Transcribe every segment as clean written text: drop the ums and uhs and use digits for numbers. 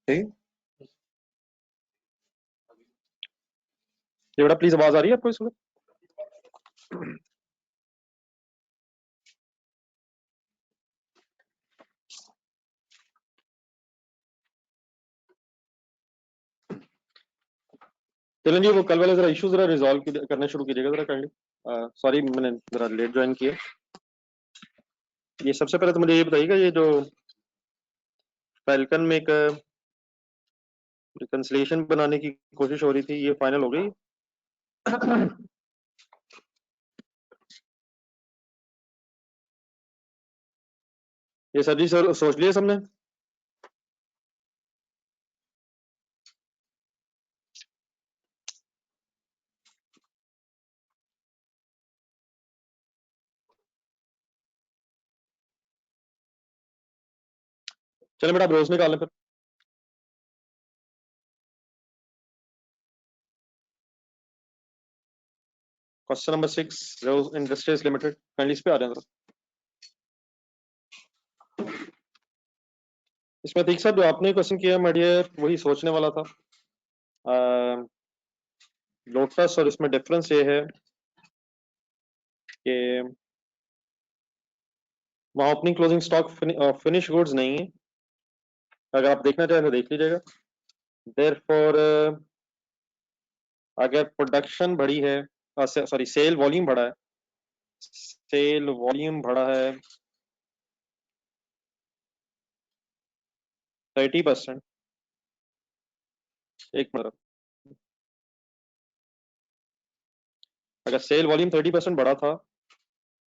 ठीक। ये बेटा प्लीज आवाज आ रही है आपको इसमें? चलिए जी, वो कल वाले जरा इशू जरा रिजॉल्व करना शुरू कीजिएगा जरा काइंडली। सॉरी मैंने जरा लेट ज्वाइन किया। ये सबसे पहले तो मुझे ये बताइएगा, ये जो फैल्कन में एक रिकंसिलिएशन बनाने की कोशिश हो रही थी, ये फाइनल हो गई? ये सर जी सर सोच लिया सबने? चलो बेटा, आप रोज निकाल लें फिर। क्वेश्चन नंबर 6, रोज इंडस्ट्रीज लिमिटेड, काइंडली इस पे आ रहे हैं जरा। इसमें ठीक साहब, जो आपने क्वेश्चन किया मैं वही सोचने वाला था। लोटस और इसमें डिफरेंस ये है कि वहाँ opening closing stock finish goods नहीं है। अगर आप देखना चाहें तो देख लीजिएगा। देयरफॉर अगर प्रोडक्शन बढ़ी है, सॉरी सेल वॉल्यूम बढ़ा है, सेल वॉल्यूम बढ़ा है 30%। एक मिनट, अगर सेल वॉल्यूम 30% बढ़ा था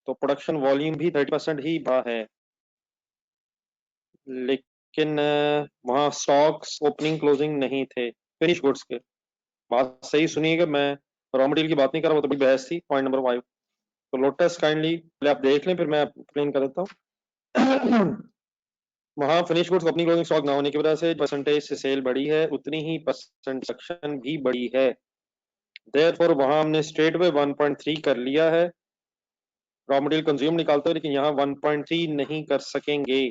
तो प्रोडक्शन वॉल्यूम भी 30% ही बढ़ा है। लेकिन वहाँ स्टॉक्स ओपनिंग क्लोजिंग नहीं थे फिनिश गुड्स के। बात सही सुनिएगा, मैं रॉ मटेरियल की बात नहीं कर रहा, वो तो बड़ी बहस थी। पॉइंट नंबर 5, तो लोटस काइंडली पहले आप देख लें, फिर मैं एक्सप्लेन कर देता हूँ। वहाँ finish goods opening closing stock ना होने की वजह से परसेंटेज से सेल बढ़ी है, उतनी ही परसेंट सेक्शन भी बढ़ी है। देयरफॉर वहाँ हमने स्ट्रेट वे 1.3 कर लिया है रॉ मटेरियल कंज्यूम निकालते हुए, लेकिन यहाँ 1.3 नहीं कर सकेंगे।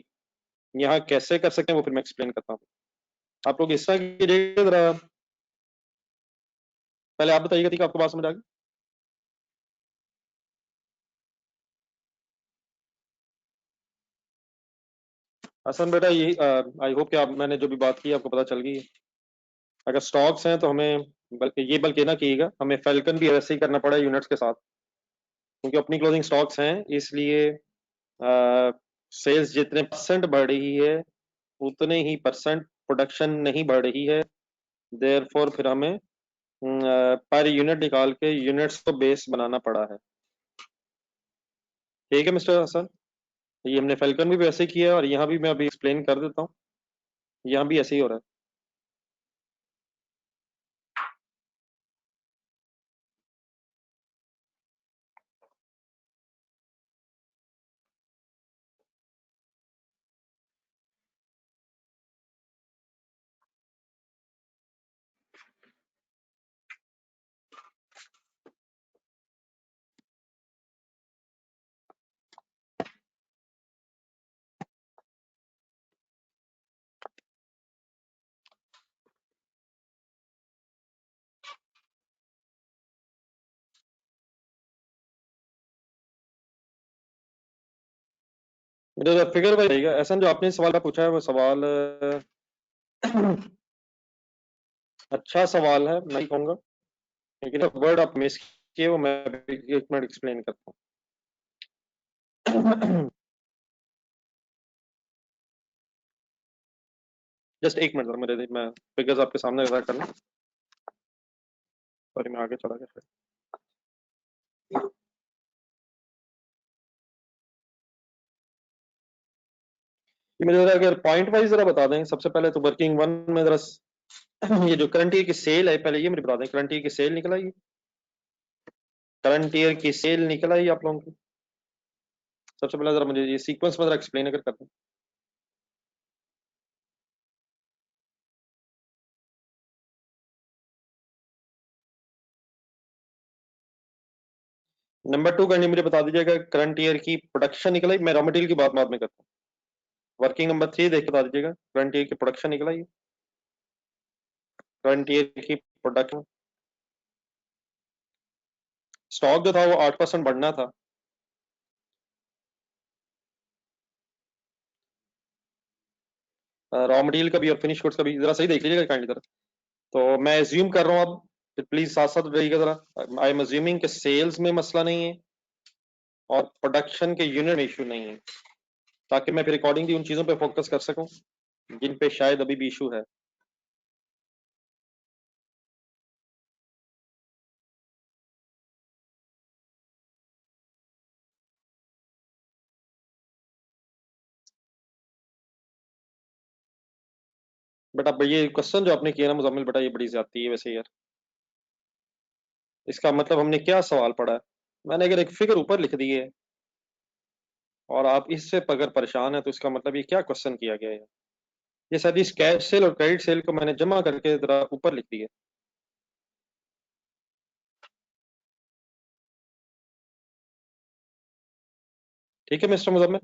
यहाँ कैसे कर सकते हैं वो फिर मैं एक्सप्लेन करता हूँ। आप लोग इस तरह कीजिएगा जरा, पहले आप बताइएगा ठीक, आपको बात समझ आ गई? हसन बेटा, ये आई होप कि आप, मैंने जो भी बात की आपको पता चल गई है। अगर स्टॉक्स हैं तो हमें बल्कि ना कीजिएगा, हमें फैल्कन भी वैसे ही करना पड़ा यूनिट्स के साथ, क्योंकि अपनी क्लोजिंग स्टॉक्स हैं, इसलिए सेल्स जितने परसेंट बढ़ रही है उतने ही परसेंट प्रोडक्शन नहीं बढ़ रही है। देयरफॉर फिर हमें पर यूनिट निकाल के यूनिट्स को बेस बनाना पड़ा है। ठीक है मिस्टर हसन, ये हमने फैल्कन भी वैसे ही किया और यहाँ भी मैं अभी एक्सप्लेन कर देता हूँ, यहाँ भी ऐसे ही हो रहा है। मेरा फिगर वाइज रहेगा। ऐसा जो आपने सवाल पूछा है वो सवाल अच्छा सवाल है, मैं कहूँगा, लेकिन वर्ड आप मिस किए, वो मैं एक मिनट एक्सप्लेन करता हूँ। जस्ट एक मिनट मेरे, मैं फिगर्स आपके सामने रखा करना। सॉरी मैं आगे चला गया। ये मुझे जरा अगर पॉइंट वाइज जरा बता दें सबसे पहले, तो वर्किंग वन में जरा ये जो करंट ईयर की सेल है, पहले ये मुझे बता दें, करंट ईयर की सेल निकल आई? करंट ईयर की सेल निकल आई आप लोगों की? सबसे पहले जरा मुझे ये सीक्वेंस में जरा एक्सप्लेन अगर कर दें। नंबर 2 करनी मुझे बता दीजिएगा, करंट ईयर की प्रोडक्शन निकल आई? मैं रॉ मटेरियल की बात बाद में करता हूँ। वर्किंग नंबर 3 देख के बता दीजिएगा, करंट ईयर की प्रोडक्शन निकल आई? करंट ईयर की प्रोडक्शन, स्टॉक जो था वो 8% बढ़ना था। रॉ मटेरियल का भी और फिनिश गुड्स का भी जरा सही देख लीजिएगा काइंडली जरा। तो मैं एज्यूम कर रहा हूँ, अब प्लीज साथ साथ रहिएगा जरा। आई एम अज्यूमिंग कि सेल्स में मसला नहीं है और प्रोडक्शन के यूनिट में इशू नहीं है, ताकि मैं फिर अकॉर्डिंगली उन चीजों पे फोकस कर सकूं जिन पे शायद अभी भी इशू है। बट अब ये क्वेश्चन जो आपने किया ना मुजम्मिल बेटा, ये बड़ी ज्यादती है वैसे यार। इसका मतलब हमने क्या सवाल पढ़ा है? मैंने अगर एक फिगर ऊपर लिख दी है और आप इससे अगर परेशान है तो इसका मतलब ये क्या क्वेश्चन किया गया है? ये सर इस कैश सेल और क्रेडिट सेल को मैंने जमा करके जरा ऊपर लिख दिया। ठीक है मिस्टर मुजम्मिल,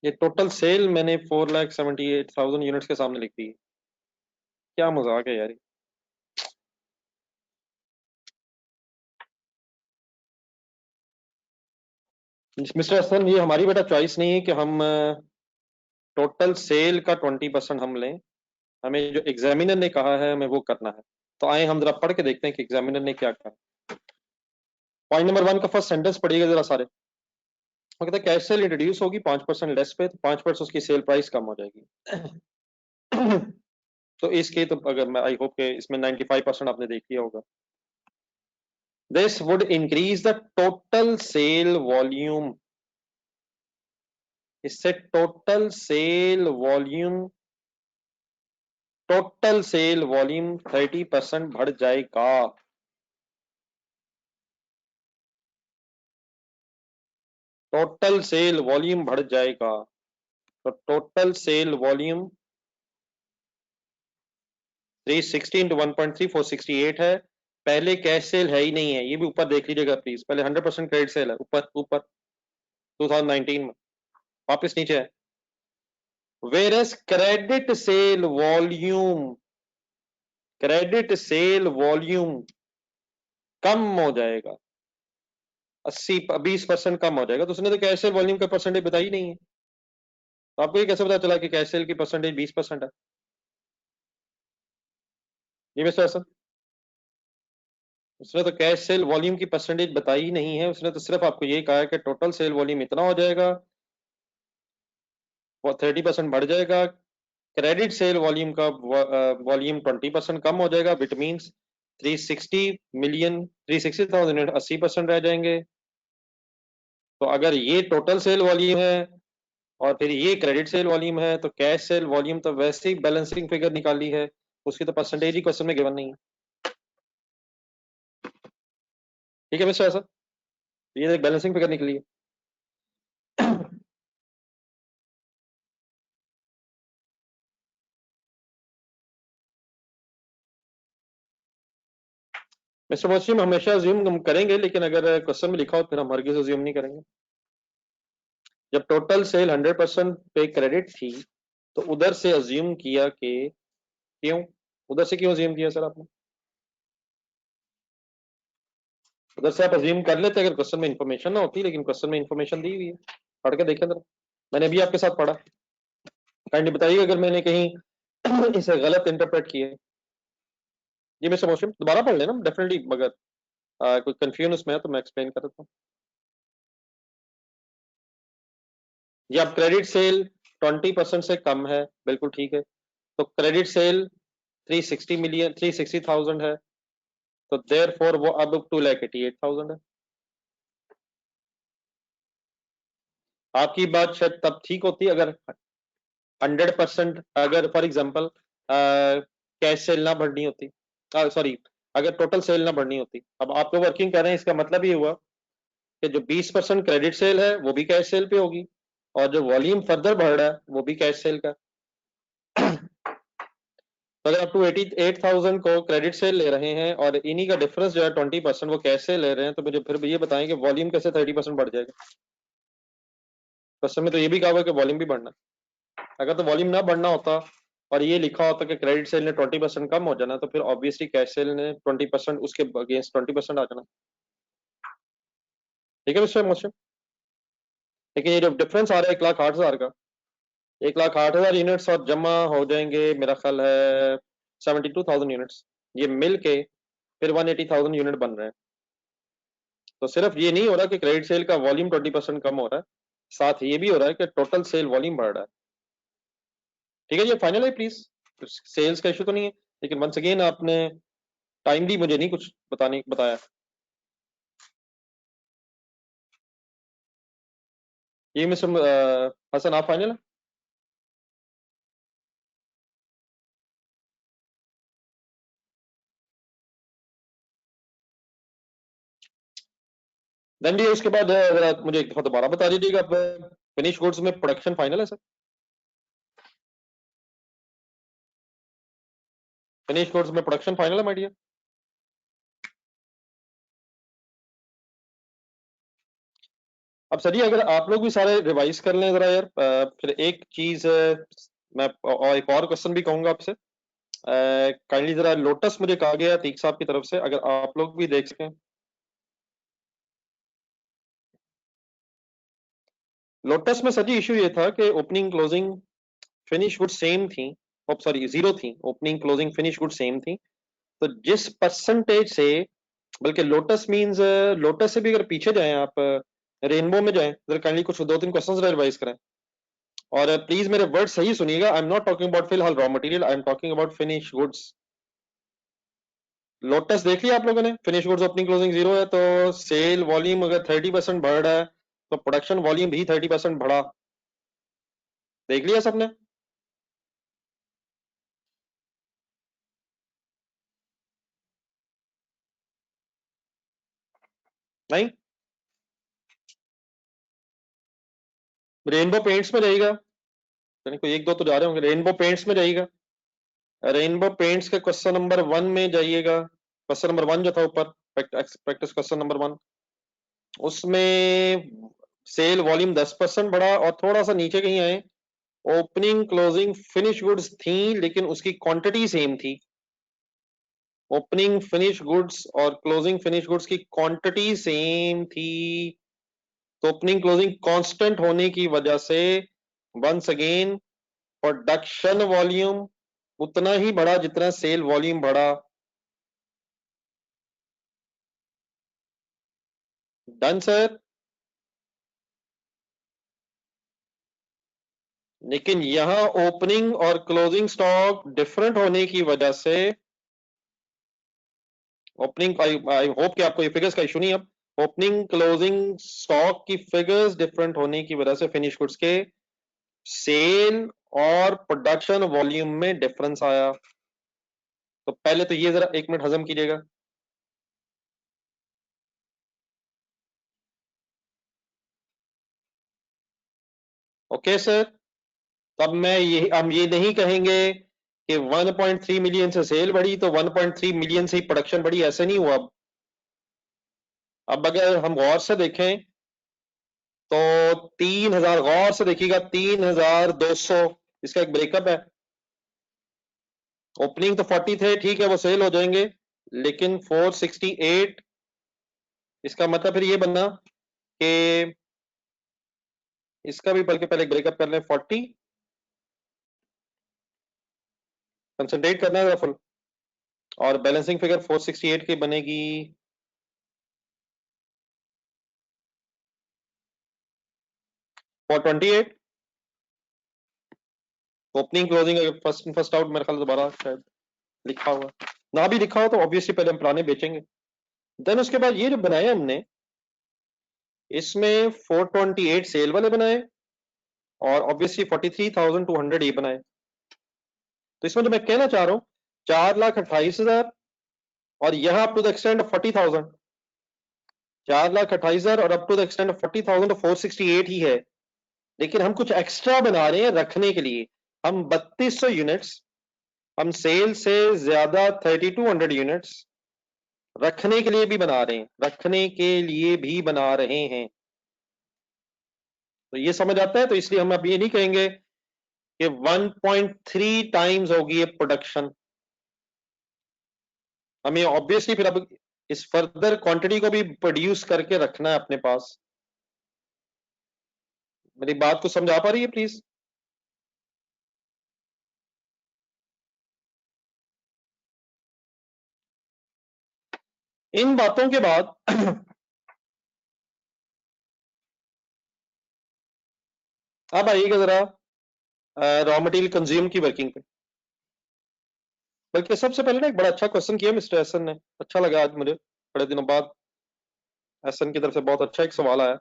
ये टोटल सेल मैंने 4,78,000 यूनिट्स के सामने लिख दी है। क्या मजाक है यार। मिस्टर हसन, ये हमारी बेटा चॉइस नहीं है कि हम टोटल सेल का 20% हम लें। हमें जो एग्जामिनर ने कहा है हमें वो करना है। तो आए हम जरा पढ़ के देखते हैं कि एग्जामिनर ने क्या कहा। पॉइंट नंबर 1 का फर्स्ट सेंटेंस पढ़िएगा जरा सारे। वो कहता है कैश सेल इंट्रोड्यूस होगी 5% लेस पे, तो 5% उसकी सेल प्राइस कम हो जाएगी। तो इसके तो अगर मैं आई होप के इसमें 95% आपने देख लिया होगा। This would increase the total sale volume, इससे टोटल सेल वॉल्यूम 30% बढ़ जाएगा। टोटल सेल वॉल्यूम बढ़ जाएगा। तो टोटल सेल वॉल्यूम 360 इंटू 1.3 468 है। पहले कैश सेल है ही नहीं है, ये भी ऊपर देख लीजिएगा प्लीज। पहले 100% क्रेडिट सेल है, ऊपर ऊपर 2019 में। वापस नीचे है। वेरस क्रेडिट सेल वॉल्यूम कम हो जाएगा, 20% कम हो जाएगा। तो उसने तो कैश सेल वॉल्यूम का परसेंटेज बताई ही नहीं है। तो आपको ये कैसे पता चला कि कैश सेल की परसेंटेज 20% है? जी मिस्टर हसन, उसने तो कैश सेल वॉल्यूम की परसेंटेज बताई ही नहीं है। उसने तो सिर्फ आपको ये कहा है कि टोटल सेल वॉल्यूम इतना हो जाएगा, वो 30% बढ़ जाएगा। क्रेडिट सेल वॉल्यूम का वॉल्यूम 20% कम हो जाएगा, विच मीन्स 360,000 80% रह जाएंगे। तो अगर ये टोटल सेल वॉल्यूम है और फिर ये क्रेडिट सेल वॉल्यूम है, तो कैश सेल वॉल्यूम तो वैसे ही बैलेंसिंग फिगर निकाली है, उसकी तो परसेंटेज ही क्वेश्चन में गिवन नहीं है। ठीक है मिस्टर हसन, ये एक बैलेंसिंग फिगर निकली है। मिस्टर मोस्टिम, हमेशा अज्यूम हम करेंगे, लेकिन अगर क्वेश्चन में लिखा हो फिर हम हरगिज अज्यूम नहीं करेंगे। जब टोटल सेल 100% पे क्रेडिट थी तो उधर से अज्यूम किया कि, क्यों उधर से क्यों अज्यूम किया सर आपने? उधर से आप अज्यूम कर लेते अगर क्वेश्चन में इंफॉर्मेशन ना होती, लेकिन क्वेश्चन में इंफॉर्मेशन दी हुई है। पढ़ के देखें जरा, मैंने अभी आपके साथ पढ़ा। काइंडली बताइए अगर मैंने कहीं इसे गलत इंटरप्रेट किया है। जी मिस्टर मोस्टिम, दोबारा पढ़ लेना डेफिनेटली, मगर कोई कंफ्यूजन उसमें है तो मैं एक्सप्लेन कर देता हूँ। जी, अब क्रेडिट सेल 20% से कम है, बिल्कुल ठीक है। तो क्रेडिट सेल 360,000 है, तो देयर फोर वो अब 2,88,000 है। आपकी बात शायद तब ठीक होती अगर 100%, अगर फॉर एग्जांपल कैश सेल ना बढ़नी होती, सॉरी, अगर टोटल सेल ना बढ़नी होती। अब आप तो वर्किंग कर रहे हैं, इसका मतलब ये हुआ कि जो 20% क्रेडिट सेल है वो भी कैश सेल पे होगी, और जो वॉल्यूम फर्दर बढ़ रहा है वो भी कैश सेल का। तो अगर आप 288,000 को क्रेडिट सेल ले रहे हैं और इन्हीं का डिफरेंस जो है 20% वो कैश सेल ले रहे हैं, तो मुझे फिर भी ये बताएं कि वॉल्यूम कैसे 30% बढ़ जाएगा? क्वेश्चन में तो ये भी कहा हुआ है कि वॉल्यूम भी बढ़ना है। अगर तो वॉल्यूम ना बढ़ना होता और ये लिखा होता कि क्रेडिट सेल ने 20% कम हो जाना, तो फिर ऑब्वियसली कैश सेल ने 20% उसके अगेंस्ट 20% आ जाना। ठीक है मिस्टर मोशन। लेकिन ये जो डिफरेंस आ रहा है 1,08,000 का, 1,08,000 यूनिट्स और जमा हो जाएंगे मेरा ख्याल है 72,000 यूनिट्स, ये मिल के फिर 180,000 यूनिट बन रहे हैं। तो सिर्फ ये नहीं हो रहा कि क्रेडिट सेल का वॉल्यूम 20% कम हो रहा है, साथ ये भी हो रहा है कि टोटल सेल वॉल्यूम बढ़ रहा है। ठीक है, ये फाइनल है प्लीज, सेल्स का इशू तो नहीं है। लेकिन वंस अगेन आपने टाइमली मुझे नहीं कुछ बताया। ये मिस्टर हसन, आप फाइनल है? देन भी उसके बाद अगर आप मुझे एक दफा दोबारा बता दीजिएगा, आप फिनिश गुड्स में प्रोडक्शन फाइनल है सर? फिनिश गुड्स में प्रोडक्शन फाइनल है माय डियर? अब सर जी अगर आप लोग भी सारे रिवाइज कर लें जरा यार, फिर एक चीज मैं और एक और क्वेश्चन भी कहूंगा आपसे। काइंडली जरा लोटस मुझे कहा गया तीक साहब की तरफ से, अगर आप लोग भी देख सकें। लोटस में सर जी इशू ये था कि opening closing finish good same थी, सॉरी जीरो थी, opening closing finish good same थी। तो जिस परसेंटेज से, बल्कि लोटस मींस, लोटस से भी अगर पीछे जाएं आप, रेनबो में जाएं, जरा काइंडली कुछ दो तीन क्वेश्चंस रिवाइज करें। और प्लीज मेरे वर्ड सही सुनिएगा, I am not talking about फिलहाल raw material, I am talking about finish goods. Lotus देख लिया आप लोगों ने, finish goods opening closing zero है, तो सेल वॉल्यूम अगर 30% बढ़ रहा है तो प्रोडक्शन वॉल्यूम भी 30% बढ़ा। देख लिया सबने? नहीं? रेनबो पेंट्स में जाइएगा, यानी कोई एक दो तो जा रहे होंगे, रेनबो पेंट्स में जाइएगा। रेनबो पेंट्स के क्वेश्चन नंबर 1 में जाइएगा, क्वेश्चन नंबर 1 जो था ऊपर, प्रैक्टिस क्वेश्चन नंबर 1, उसमें सेल वॉल्यूम 10% बढ़ा, और थोड़ा सा नीचे कहीं आए, ओपनिंग क्लोजिंग फिनिश गुड्स थी लेकिन उसकी क्वांटिटी सेम थी। ओपनिंग फिनिश गुड्स और क्लोजिंग फिनिश गुड्स की क्वांटिटी सेम थी। तो ओपनिंग क्लोजिंग कांस्टेंट होने की वजह से वंस अगेन प्रोडक्शन वॉल्यूम उतना ही बढ़ा जितना सेल वॉल्यूम बढ़ा। Done sir? लेकिन यहां ओपनिंग और क्लोजिंग स्टॉक डिफरेंट होने की वजह से, ओपनिंग, आई होप कि आपको ये फिगर्स का इशू नहीं है। अब ओपनिंग क्लोजिंग स्टॉक की फिगर्स डिफरेंट होने की वजह से फिनिश गुड्स के सेल और प्रोडक्शन वॉल्यूम में डिफरेंस आया। तो पहले तो ये जरा एक मिनट हजम कीजिएगा। ओके सर, तब मैं ये, हम ये नहीं कहेंगे कि 1.3 मिलियन से सेल बढ़ी तो 1.3 मिलियन से ही प्रोडक्शन बढ़ी, ऐसे नहीं हुआ। अब अगर हम गौर से देखें तो 3,000, गौर से देखिएगा, 3,200 इसका एक ब्रेकअप है। ओपनिंग तो 40 थे, ठीक है वो सेल हो जाएंगे, लेकिन 468, इसका मतलब फिर ये बनना कि इसका भी, बल्कि पहले ब्रेकअप कर लें, 40, कंसंट्रेट करना है फुल, और बैलेंसिंग फिगर 468 की बनेगी 428। Opening closing first first out मेरे ख्याल दोबारा शायद लिखा हुआ, ना भी लिखा हो तो ऑब्वियसली पहले हम पुराने बेचेंगे। देन उसके बाद ये जो बनाए हमने, इसमें 428 सेल वाले बनाए और ऑब्वियसली 43,200 ये बनाए। तो इसमें जो मैं कहना चाह रहा हूं, 4,28,000 और यहां up to the extent of 40,000, 4,28,000 और up to the extent of 40,000, तो 468 ही है। लेकिन हम कुछ एक्स्ट्रा बना रहे हैं रखने के लिए। हम 3,200 यूनिट्स, हम सेल से ज्यादा 3,200 यूनिट्स रखने के लिए भी बना रहे हैं, रखने के लिए भी बना रहे हैं। तो ये समझ आता है, तो इसलिए हम अब ये नहीं कहेंगे कि 1.3 टाइम्स होगी ये प्रोडक्शन। हमें ऑब्वियसली फिर अब इस फर्दर क्वांटिटी को भी प्रोड्यूस करके रखना है अपने पास। मेरी बात को समझा पा रही है प्लीज? इन बातों के बाद अब आइएगा जरा रॉ मटेरियल कंज्यूम की वर्किंग पे। बल्कि सबसे पहले ना एक बड़ा अच्छा क्वेश्चन किया मिस्टर एसन ने, अच्छा लगा आज मुझे, बड़े दिनों बाद एसन की तरफ से बहुत अच्छा एक सवाल आया।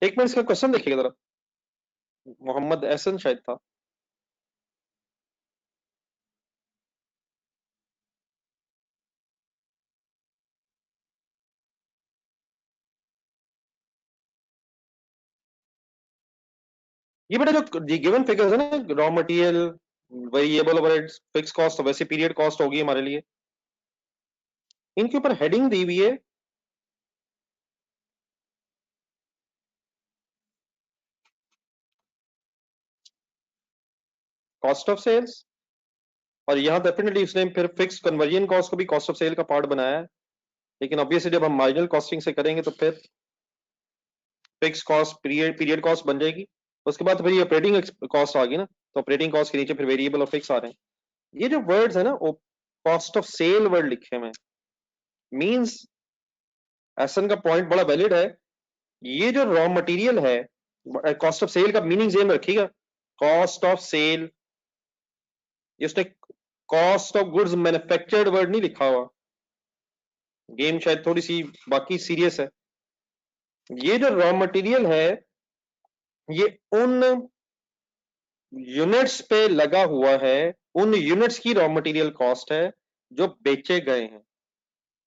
एक मिनट इसका क्वेश्चन देखिएगा जरा, मोहम्मद एहसन शायद था। ये बेटा जो गिवन फिगर्स है ना, raw material, variable overheads, fix cost, वैसे पीरियड कॉस्ट होगी हमारे लिए, इनके ऊपर हेडिंग दी हुई है कॉस्ट ऑफ सेल्स, और यहाँ डेफिनेटली उसने फिर फिक्स कन्वर्जन कॉस्ट को भी कॉस्ट ऑफ सेल का पार्ट बनाया है। लेकिन ऑब्वियसली जब हम मार्जिनल कॉस्टिंग से करेंगे तो फिर फिक्स कॉस्ट पीरियड कॉस्ट बन जाएगी। उसके बाद फिर ये ऑपरेटिंग कॉस्ट आ गई ना, तो ऑपरेटिंग कॉस्ट के नीचे फिर वेरिएबल और फिक्स आ रहे हैं। ये जो वर्ड्स है ना, वो कॉस्ट ऑफ सेल वर्ड लिखे हुए हैं, मींस एसन का पॉइंट बड़ा वैलिड है। ये जो रॉ मटेरियल है, कॉस्ट ऑफ सेल का मीनिंग जेन में रखिएगा, कॉस्ट ऑफ सेल, इसने cost of goods manufactured word नहीं लिखा हुआ। गेम शायद थोड़ी सी बाकी सीरियस है। ये जो रॉ मटेरियल है, ये उन यूनिट्स पे लगा हुआ है, उन यूनिट्स की रॉ मटेरियल कॉस्ट है जो बेचे गए हैं।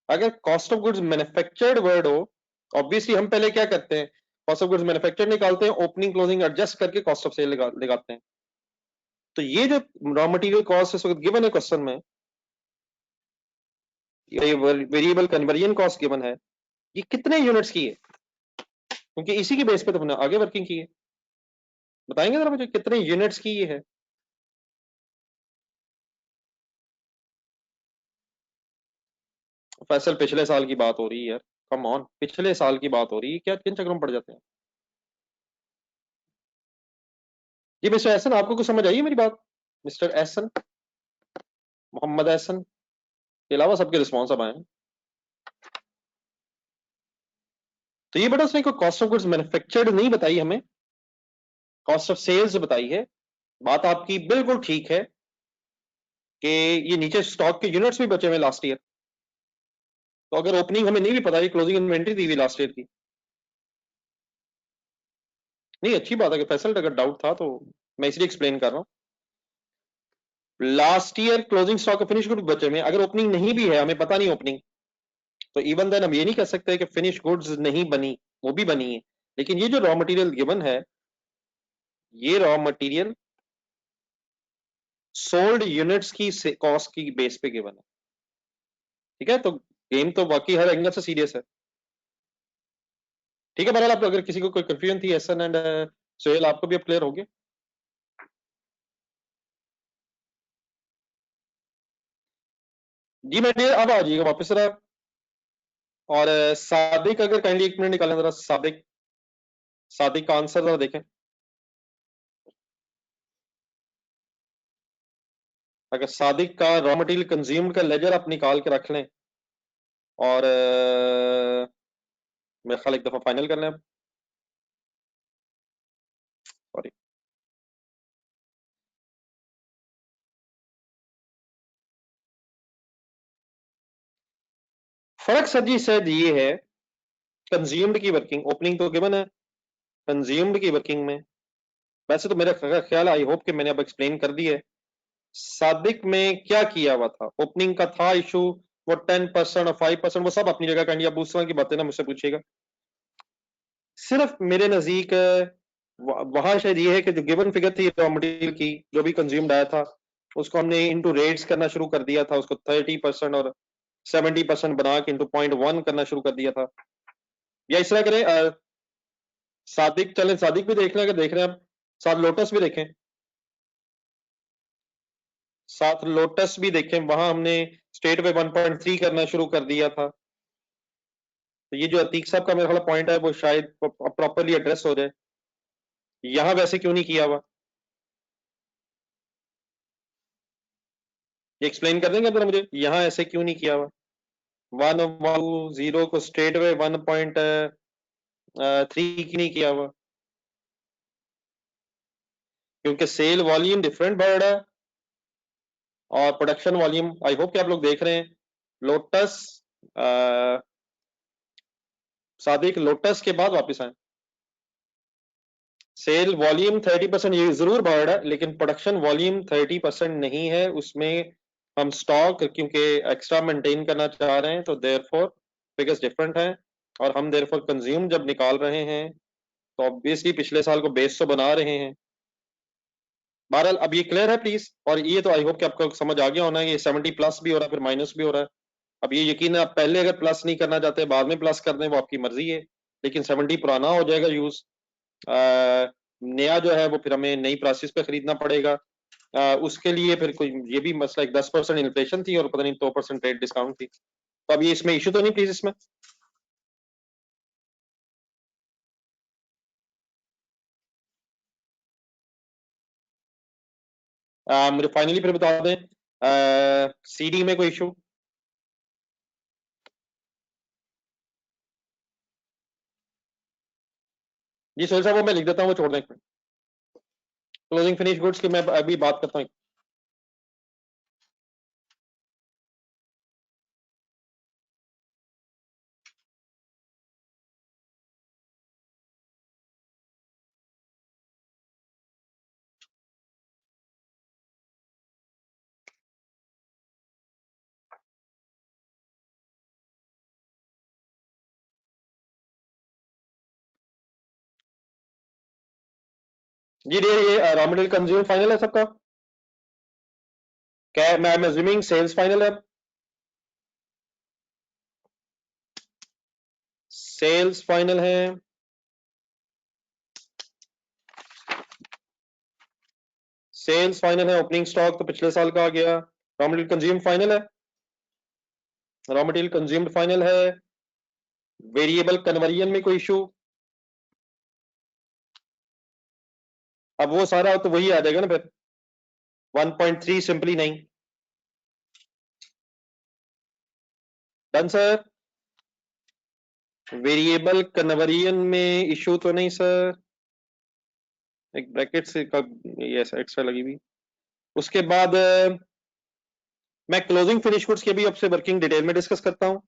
अगर cost of goods manufactured word हो, ऑब्वियसली हम पहले क्या करते हैं, कॉस्ट ऑफ गुड्स मैन्युफैक्चर्ड निकालते हैं, ओपनिंग क्लोजिंग एडजस्ट करके कॉस्ट ऑफ सेल लगाते हैं। तो ये जो रॉ मटेरियल कॉस्ट इस वक्त गिवन है क्वेश्चन में, ये वेरिएबल कन्वर्जन कॉस्ट गिवन है, ये कितने यूनिट्स की है? क्योंकि इसी की बेस पे तो हमने आगे वर्किंग की है। बताएंगे जरा मुझे कितने यूनिट्स की ये है? फैसल पिछले साल की बात हो रही है यार, कम ऑन, पिछले साल की बात हो रही है, क्या किन चक्रों में पड़ जाते हैं? जी मिस्टर एहसन, आपको कुछ समझ आई मेरी बात? मिस्टर एहसन, मोहम्मद एहसन के अलावा सबके रिस्पॉन्स अब आए हैं। तो ये बेटा उसने कोई कॉस्ट ऑफ गुड्स मैन्युफैक्चर्ड नहीं बताई हमें, कॉस्ट ऑफ सेल्स बताई है। बात आपकी बिल्कुल ठीक है कि ये नीचे स्टॉक के यूनिट्स भी बचे हुए लास्ट ईयर, तो अगर ओपनिंग हमें नहीं भी पता, क्लोजिंग इन्वेंट्री दी हुई लास्ट ईयर की। नहीं, अच्छी बात है कि फैसल अगर डाउट था तो मैं इसलिए एक्सप्लेन कर रहा हूँ। Last year closing stock finish good बचे में, अगर ओपनिंग नहीं भी है, हमें पता नहीं ओपनिंग, तो इवन देन हम ये नहीं कह सकते कि फिनिश गुड्स नहीं बनी, वो भी बनी है। लेकिन ये जो रॉ मटेरियल गिवन है, ये रॉ मटेरियल सोल्ड यूनिट्स की कॉस्ट की बेस पे गिवन है। ठीक है, तो गेम तो बाकी हर एंगल से सीरियस है। ठीक है, बहरहाल आप अगर किसी को कोई कंफ्यूजन थी, एसन एंड सोहेल, आपको भी अब क्लियर हो गया? जी मैं अब आ जाइएगा वापस जरा। और सादिक अगर काइंडली एक मिनट निकालें जरा, सादिक, सादिक का आंसर जरा देखें। अगर सादिक का रॉ मटेरियल कंज्यूम्ड का लेजर आप निकाल के रख लें, और मेरा ख्याल एक दफा फाइनल कर लें अब, सॉरी। फर्क सर जी शायद ये है, कंज्यूम्ड की वर्किंग, ओपनिंग तो गिवन है, कंज्यूम्ड की वर्किंग में वैसे तो मेरा ख्याल, आई होप कि मैंने अब एक्सप्लेन कर दिया है। सादिक में क्या किया हुआ था, ओपनिंग का था इशू, वो 10% और 5%, वो सब अपनी जगह काइंडली, अब दूसरा की बातें ना मुझसे पूछिएगा। सिर्फ मेरे नजदीक वहां शायद ये है कि जो गिवन फिगर थी रॉ मटेरियल की, जो भी कंज्यूम्ड आया था, उसको हमने इनटू रेट्स करना शुरू कर दिया था, उसको 30% और 70% बना के इनटू 0.1 करना शुरू कर दिया था। या इस तरह करें, सादिक, चलें सादिक भी देख लें अगर देख रहे हैं आप, साथ लोटस भी देखें, साथ लोटस भी देखें, वहां हमने स्टेट पे 1.3 करना शुरू कर दिया था। तो ये जो अतीक साहब का मेरा ख्याल पॉइंट है वो शायद प्रॉपरली एड्रेस हो जाए। यहां वैसे क्यों नहीं किया हुआ, ये एक्सप्लेन कर देंगे जरा मुझे, यहां ऐसे क्यों नहीं किया हुआ? 1 को स्ट्रेट वे 1.3 की नहीं किया हुआ, क्योंकि सेल वॉल्यूम डिफरेंट बढ़ रहा है और प्रोडक्शन वॉल्यूम, आई होप कि आप लोग देख रहे हैं। लोटस, सादिक लोटस के बाद वापस आए। सेल वॉल्यूम 30% ये जरूर बढ़ रहा है, लेकिन प्रोडक्शन वॉल्यूम 30% नहीं है उसमें। हम स्टॉक क्योंकि एक्स्ट्रा मेंटेन करना चाह रहे हैं, तो देयरफॉर फिगर्स डिफरेंट हैं, और हम देयरफॉर कंज्यूम जब निकाल रहे हैं तो ऑब्वियसली पिछले साल को बेस तो बना रहे हैं। बहरहाल अब ये क्लियर है प्लीज, और ये तो आई होप कि आपको समझ आ गया होना है, ये 70 प्लस भी हो रहा है फिर माइनस भी हो रहा है। अब ये यकीन है, आप पहले अगर प्लस नहीं करना चाहते बाद में प्लस कर दें वो आपकी मर्जी है, लेकिन 70 पुराना हो जाएगा यूज। नया जो है वो फिर हमें नई प्रोसेस पे खरीदना पड़ेगा। उसके लिए फिर कोई ये भी मसला, एक 10% इन्फ्लेशन थी और पता नहीं 2% रेट डिस्काउंट थी, तो अब ये इसमें इशू तो नहीं प्लीज इसमें? मुझे फाइनली फिर बता दें, सीडी में कोई इशू? जी सोहेल साहब, वो मैं लिख देता हूँ, वो छोड़ दें। क्लोजिंग फिनिश गुड्स की मैं अभी बात करता हूँ। जी डियर, ये रॉ मटेरियल कंज्यूम फाइनल है सबका? क्या मैं अज्यूमिंग सेल्स फाइनल है? सेल्स फाइनल है, सेल्स फाइनल है। ओपनिंग स्टॉक तो पिछले साल का आ गया। रॉ मटेरियल कंज्यूम फाइनल है, रॉ मटेरियल कंज्यूम्ड फाइनल है। वेरिएबल कन्वर्जन में कोई इशू? अब वो सारा तो वही आ जाएगा ना फिर, 1.3 सिंपली नहीं। Done sir. वेरिएबल कन्वर्जन में इशू तो नहीं सर, एक ब्रैकेट से का ये एक्स्ट्रा लगी हुई। उसके बाद मैं क्लोजिंग फिनिश गुड्स की भी आपसे वर्किंग डिटेल में डिस्कस करता हूं।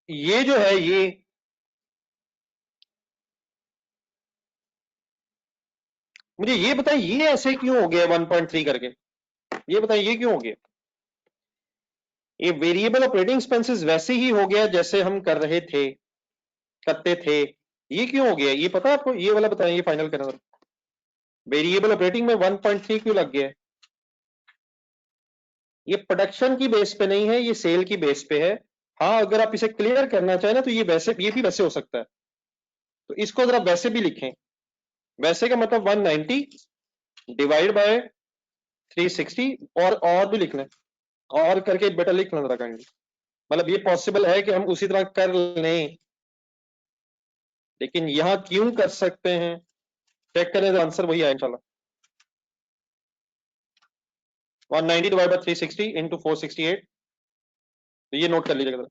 ये जो है ये मुझे ये बताइए, ये ऐसे क्यों हो गया 1.3 करके? ये बताइए ये क्यों हो गया? ये वेरिएबल ऑपरेटिंग एक्सपेंसेस वैसे ही हो गया जैसे हम कर रहे थे, करते थे। ये क्यों हो गया, ये पता है आपको? ये वाला बताएं, ये फाइनल करना। वेरिएबल ऑपरेटिंग में 1.3 क्यों लग गया है? ये प्रोडक्शन की बेस पे नहीं है, ये सेल की बेस पे है। हाँ, अगर आप इसे क्लियर करना चाहें ना तो ये वैसे, ये भी वैसे हो सकता है, तो इसको जरा वैसे भी लिखें। वैसे का मतलब 190 डिवाइड बाय 360, और भी लिख लें, और करके बेटा लिख लें जरा काइंडली। मतलब ये पॉसिबल है कि हम उसी तरह कर लें, लेकिन यहां क्यों कर सकते हैं? चेक करें तो आंसर वही आए इंशाल्लाह। 190 डिवाइड बाय 360 इंटू 468, तो ये नोट कर लीजिएगा।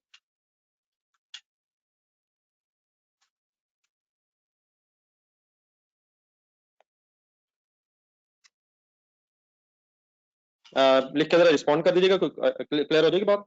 लिख के जरा रिस्पॉन्ड कर दीजिएगा, क्लियर हो जाएगी बात।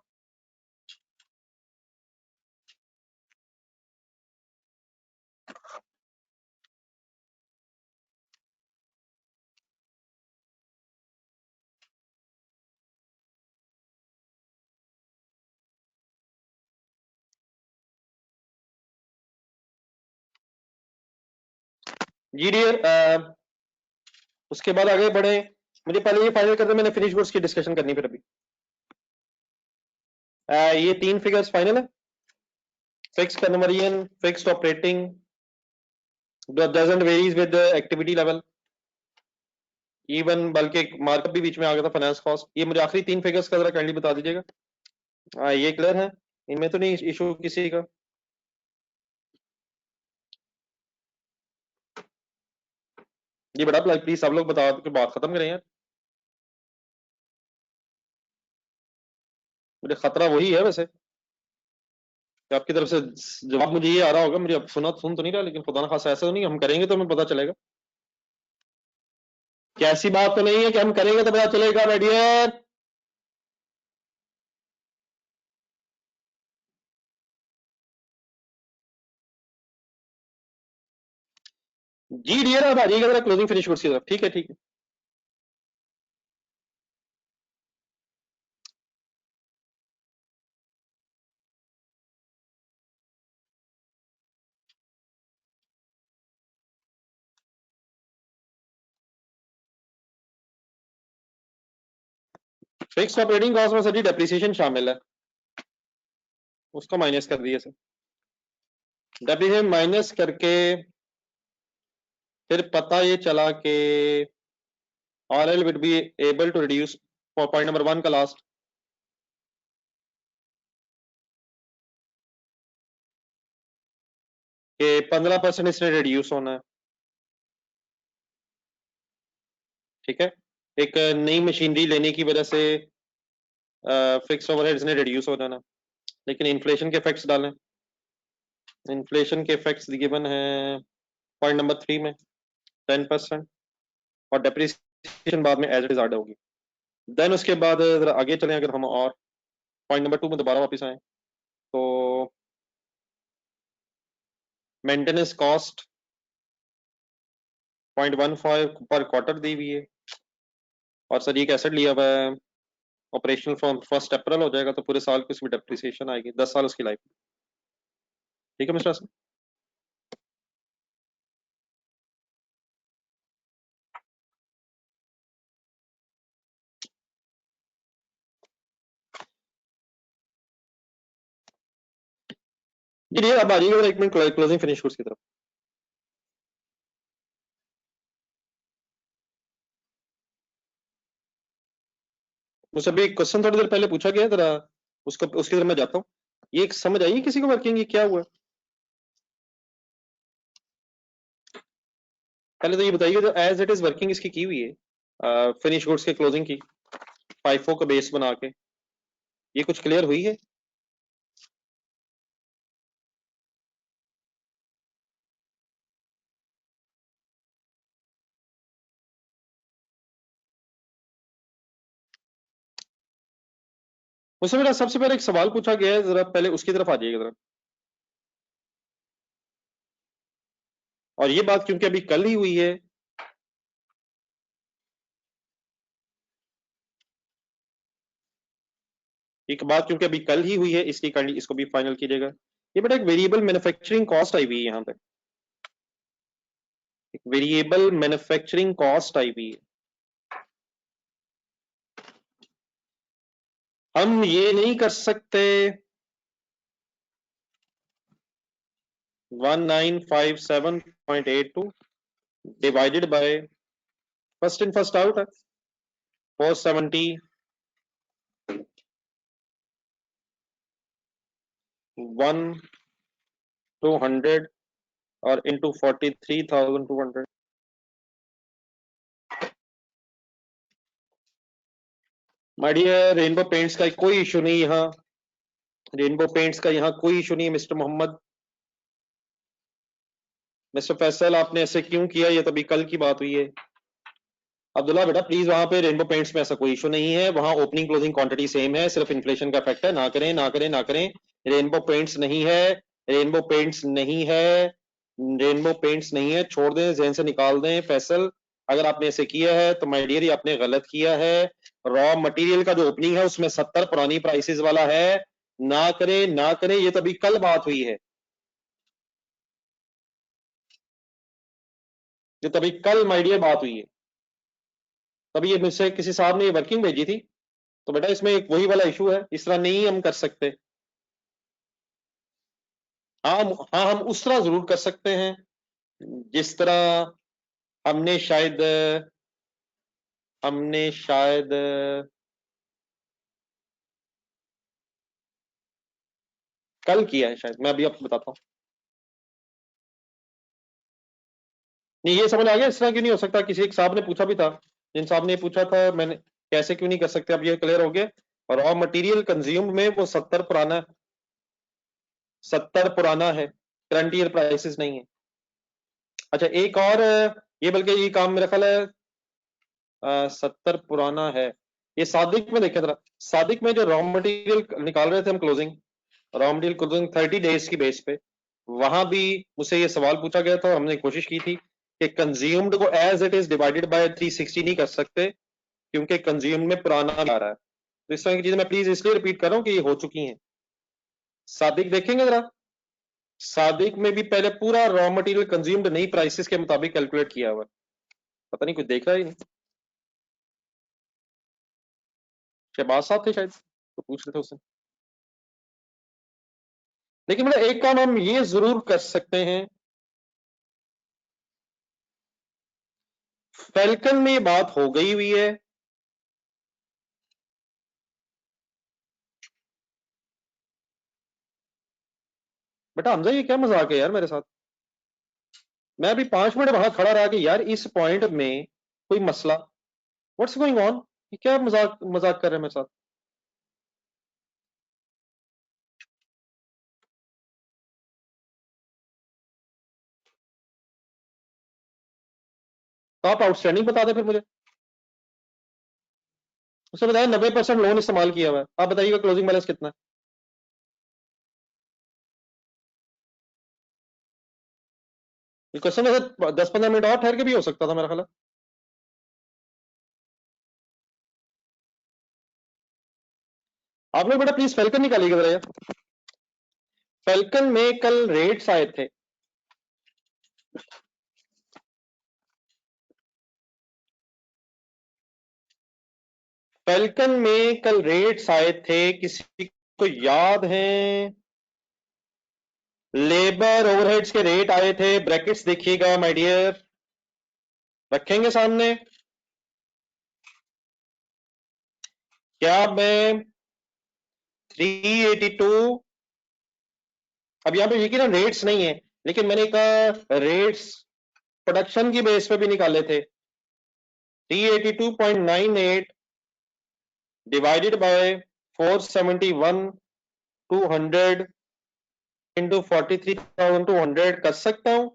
जी डियर, उसके बाद आगे बढ़े। मुझे पहले ये फाइनल करते, मैंने फिनिश गुड्स की डिस्कशन करनी फिर अभी। ये 3 फिगर्स फाइनल है। fixed conversion, fixed operating, doesn't varies with the activity level. Even बल्कि मार्कअप भी बीच में आ गया था, फाइनेंस कॉस्ट। ये मुझे आखिरी 3 फिगर्स का जरा काइंडली बता दीजिएगा। हाँ ये क्लियर है, इनमें तो नहीं इशू किसी का। ये बड़ा प्लीज सब लोग बता के बात खत्म करें यार। मुझे खतरा वही है वैसे कि आपकी तरफ से जवाब मुझे ये आ रहा होगा, मुझे अब सुन तो नहीं रहा, लेकिन खुदा ना खासा ऐसा तो नहीं हम करेंगे तो हमें पता चलेगा। कैसी बात तो नहीं है कि हम करेंगे तो पता चलेगा माय डियर। जी डियर, आप आ जाइएगा जरा क्लोजिंग फिनिश गुड्स की तरफ। ठीक है ठीक है। फिक्स ऑपरेटिंग कॉस्ट में सर जी डेप्रिसिएशन शामिल है, उसको माइनस कर दिए सर। डेप्रिसिएशन माइनस करके फिर पता ये चला कि RL would be able to reduce, for point number 1 का लास्ट, कि 15% इसने रिड्यूस होना है। ठीक है, एक नई मशीनरी लेने की वजह से फिक्स ओवरहेड्स ने रिड्यूस हो जाना, लेकिन इन्फ्लेशन के इफेक्ट्स डालें। इन्फ्लेशन के इफेक्ट्स गिवन है पॉइंट नंबर 3 में 10%, और डेप्रिसिएशन बाद में एज इट इज ऐड होगी। देन उसके बाद जरा आगे चलें, अगर हम और पॉइंट नंबर 2 में दोबारा वापस आए तो मेंटेनेंस कॉस्ट 0.15 पर क्वार्टर दी हुई है, और सर ये एक एसेट लिया हुआ है, ऑपरेशनल फ्रॉम 1 अप्रैल हो जाएगा, तो पूरे साल की उसमें डेप्रिसिएशन आएगी, 10 साल उसकी लाइफ। ठीक है मिस्टर हसन। जी अब आ जाइएगा एक मिनट क्लोजिंग फिनिश की तरफ। मुझसे अभी क्वेश्चन थोड़ी देर पहले पूछा गया, जरा उसको उसकी तरफ मैं जाता हूँ। ये एक समझ आई किसी को वर्किंग, ये क्या हुआ? पहले तो ये बताइए जो एज इट इज वर्किंग इसकी की हुई है फिनिश गुड्स के क्लोजिंग की, फाइफो का बेस बना के, ये कुछ क्लियर हुई है? मुझसे मेरा सबसे पहले एक सवाल पूछा गया है, जरा पहले उसकी तरफ आ जाइएगा जरा। और ये बात क्योंकि अभी कल ही हुई है, एक बात क्योंकि अभी कल ही हुई है, इसलिए काइंडली इसको भी फाइनल कीजिएगा। ये बेटा एक वेरिएबल मैन्युफैक्चरिंग कॉस्ट आई हुई है यहाँ पे, एक वेरिएबल मैन्युफैक्चरिंग कॉस्ट आई हुई है। हम ये नहीं कर सकते 1957.82 divided by first in first out है 470 1200 और into 43,200। My dear, rainbow paints का कोई इशू नहीं यहाँ, रेनबो पेंट्स का यहाँ कोई इशू नहीं है मिस्टर मोहम्मद। मिस्टर फैसल आपने ऐसे क्यों किया, ये तो अभी कल की बात हुई है। अब्दुल्ला बेटा प्लीज, वहां पे रेनबो पेंट्स में ऐसा कोई इशू नहीं है, वहां ओपनिंग क्लोजिंग क्वांटिटी सेम है, सिर्फ इन्फ्लेशन का इफेक्ट है। ना करें ना करें ना करें, रेनबो पेंट्स नहीं है, रेनबो पेंट्स नहीं है, रेनबो पेंट्स नहीं है, छोड़ दें, जहन से निकाल दें फैसल। अगर आपने ऐसे किया है तो माय डियर ये आपने गलत किया है। रॉ मटेरियल का जो ओपनिंग है उसमें 70 पुरानी प्राइसेस वाला है। ना करें ना करें, ये तो अभी कल बात हुई है, ये तभी कल माय डियर बात हुई है। तभी ये मुझसे किसी साहब ने ये वर्किंग भेजी थी, तो बेटा इसमें एक वही वाला इशू है, इस तरह नहीं हम कर सकते। हाँ हम उस तरह जरूर कर सकते हैं जिस तरह हमने शायद कल किया है शायद, मैं अभी आपको बताता हूँ। नहीं ये समझ आ गया, इस तरह क्यों नहीं हो सकता? किसी एक साहब ने पूछा भी था, जिन साहब ने पूछा था, मैंने कैसे क्यों नहीं कर सकते, अब ये क्लियर हो गया। और रॉ मटेरियल कंज्यूम्ड में वो 70 पुराना है, करंट ईयर प्राइसेस नहीं है। अच्छा एक और, ये बल्कि ये काम मेरा ख्याल है 70 पुराना है। ये सादिक में देखें जरा, सादिक में जो रॉ मटेरियल निकाल रहे थे हम closing, raw material closing 30 days की बेस पे, वहां भी मुझसे ये सवाल पूछा गया था, हमने कोशिश की थी कि कंज्यूम्ड को as it is divided by 360 नहीं कर सकते, क्योंकि कंज्यूम्ड में पुराना आ रहा है। तो इस तरह की चीजें मैं प्लीज इसलिए रिपीट कर रहा हूँ कि ये हो चुकी हैं। सादिक देखेंगे जरा, सादिक में भी पहले पूरा रॉ मटेरियल कंज्यूम्ड नई प्राइसेस के मुताबिक कैलकुलेट किया हुआ है। पता नहीं कुछ देख रहा ही नहीं। शहबाज साहब थे शायद, तो पूछ रहे थे उससे। लेकिन मतलब एक काम हम ये जरूर कर सकते हैं, फैल्कन में ये बात हो गई हुई है, बेटा हमजा ये क्या मजाक है यार मेरे साथ? मैं अभी 5 मिनट वहां खड़ा रहा कि यार इस पॉइंट में कोई मसला, व्हाट्स गोइंग ऑन, ये क्या मजाक मजाक कर रहे हैं मेरे साथ? तो आप आउटस्टैंडिंग बता दें फिर मुझे। उसने बताया 90% लोन इस्तेमाल किया हुआ है, आप बताइएगा क्लोजिंग बैलेंस कितना है? ये क्वेश्चन वैसे 10-15 मिनट और ठहर के भी हो सकता था मेरा ख्याल है। आप लोग बेटा प्लीज फैल्कन निकालिएगा जरा यार। फैल्कन में कल रेट्स आए थे, फैल्कन में कल रेट्स आए थे, किसी को याद है? लेबर ओवरहेड्स के रेट आए थे, ब्रैकेट्स देखिएगा माय डियर, रखेंगे सामने। क्या मैं 382, अब यहां पे यकीन रेट्स नहीं है, लेकिन मैंने कहा रेट्स प्रोडक्शन की बेस पे भी निकाले थे। 382.98 डिवाइडेड बाय 471 200 इंटू 43,200 कर सकता हूं।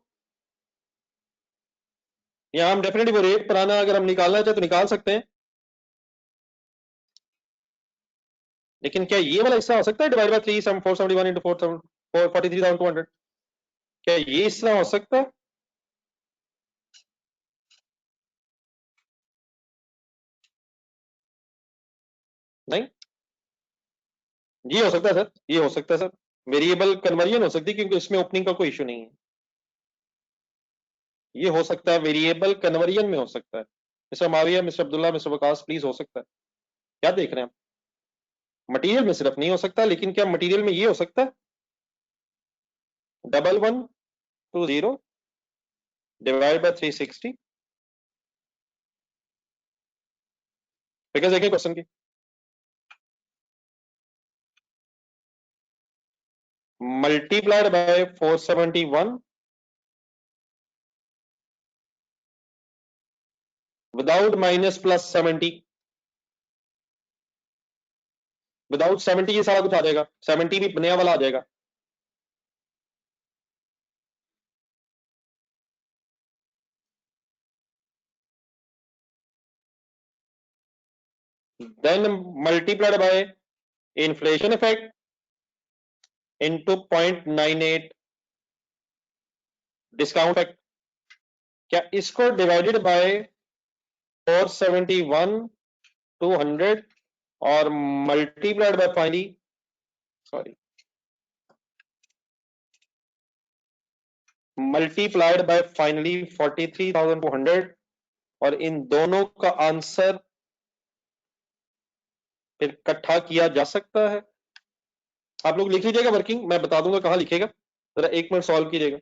यहां हम डेफिनेटली वो रेट पुराना अगर हम निकालना चाहे तो निकाल सकते हैं, लेकिन क्या ये वाला हिस्सा हो सकता है डिवाइड बाय 471 इंटू 43,200? क्या ये इस तरह हो सकता है? नहीं, ये हो सकता है सर, ये हो सकता है सर, वेरिएबल कन्वर्जन हो सकती है, क्योंकि इसमें ओपनिंग का कोई इशू नहीं है। ये हो सकता है, वेरिएबल कन्वर्जन में हो सकता है। Mister Mavia, mister Abdullah, mister Waqas, please हो सकता है। क्या देख रहे हैं आप? मटेरियल में सिर्फ नहीं हो सकता, लेकिन क्या मटेरियल में ये हो सकता है 1120 डिवाइड बाय 360? फिगर देखिए क्वेश्चन की, multiplied by 471 without minus plus 70, without 70 ये सारा कुछ आ जाएगा, 70 भी नया वाला आ जाएगा। Then multiplied by inflation effect into 0.98 discount effect. क्या इसको डिवाइडेड बाय 471 200 और multiplied by finally, sorry, multiplied by finally 43,200, और इन दोनों का आंसर फिर इकट्ठा किया जा सकता है। आप लोग लिख लीजिएगा वर्किंग, मैं बता दूंगा कहां लिखेगा। जरा एक मिनट सॉल्व कीजिएगा।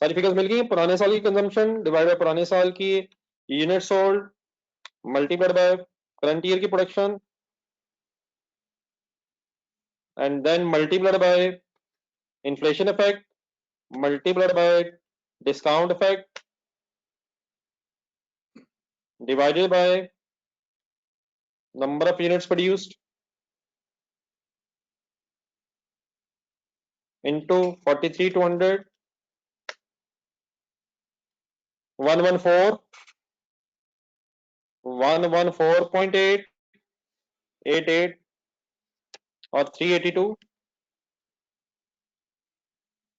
सारी फिगर्स मिल गई हैं। पुराने साल की कंजम्पशन डिवाइड बाय पुराने साल की unit sold multiplied by current year की production and then multiplied by inflation effect multiplied by discount effect divided by number of units produced into 43,200 114 114.8 88 और 382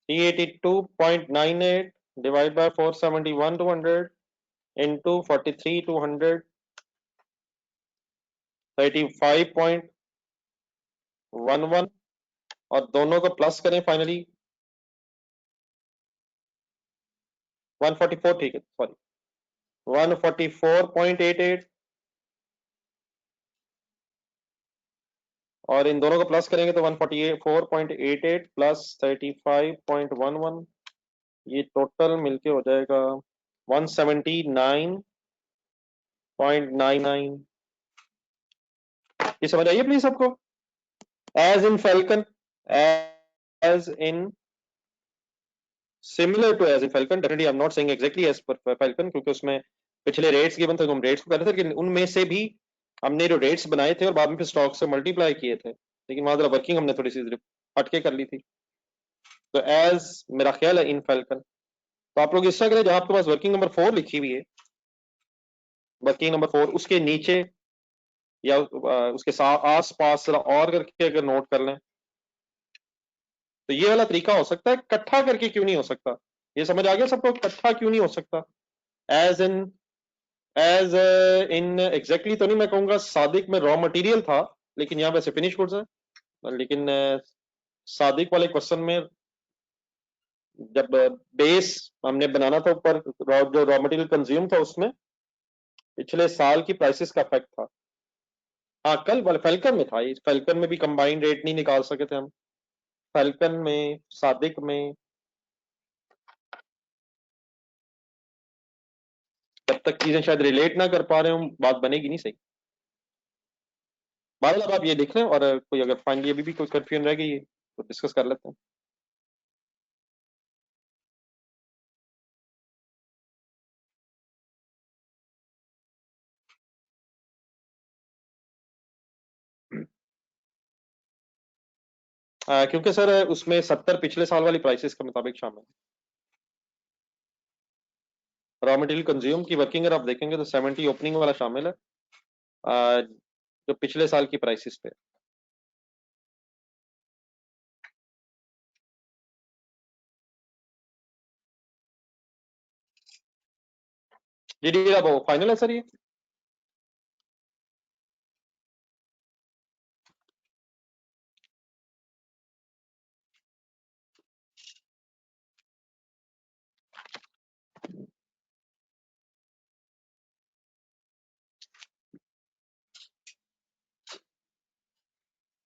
382.98 divided by 471 200 into 43 200 35.11 और दोनों को प्लस करें finally 144 ठीक है सॉरी 144.88 और इन दोनों को प्लस करेंगे तो 144.88 प्लस 35.11 ये टोटल मिलके हो जाएगा 179.99। ये समझ आइए प्लीज सबको। As in Falcon as in similar to as in Falcon definitely I am not saying exactly as per Falcon क्योंकि उसमें पिछले रेट्स गिवन थे तो हम रेट्स को कर रहे थे लेकिन उनमें से भी हमने जो रेट्स बनाए थे और बाद में फिर स्टॉक से मल्टीप्लाई किए थे लेकिन वहां जरा वर्किंग हमने थोड़ी सी हटके कर ली थी। तो एज मेरा ख्याल है इन फैल्कन तो आप लोग इस तरह करें जहां आपके पास वर्किंग नंबर 4 लिखी हुई है वर्किंग नंबर 4 उसके नीचे या उसके आस पास जरा और करके अगर नोट कर लें तो ये वाला तरीका हो सकता है। इकट्ठा करके क्यों नहीं हो सकता? ये समझ आ गया सबको? इकट्ठा क्यों नहीं हो सकता? As in as in exactly तो नहीं मैं कहूंगा सादिक में रॉ मटेरियल था लेकिन यहाँ वैसे फिनिश गुड्स है लेकिन सादिक वाले क्वेश्चन में जब बेस हमने बनाना था ऊपर जो रॉ मटेरियल कंज्यूम था उसमें पिछले साल की प्राइसेस का इफेक्ट था। हाँ कल वाले फैल्कन में था ये फैल्कन में भी कंबाइंड रेट नहीं निकाल सके थे हम। फैल्कन में सादिक में जब तक चीजें शायद रिलेट ना कर पा रहे हो बात बनेगी नहीं सही। बादल अब आप ये देख रहे हैं और कोई अगर फाइनली अभी भी कोई कंफ्यूजन रह गई है तो डिस्कस कर लेते हैं। क्योंकि सर उसमें 70 पिछले साल वाली प्राइसेस के मुताबिक शामिल है। रॉ मटेरियल कंज्यूम की वर्किंग अगर आप देखेंगे तो 70 ओपनिंग वाला शामिल है जो पिछले साल की प्राइसेस पे। जी डी अब फाइनल है सर ये।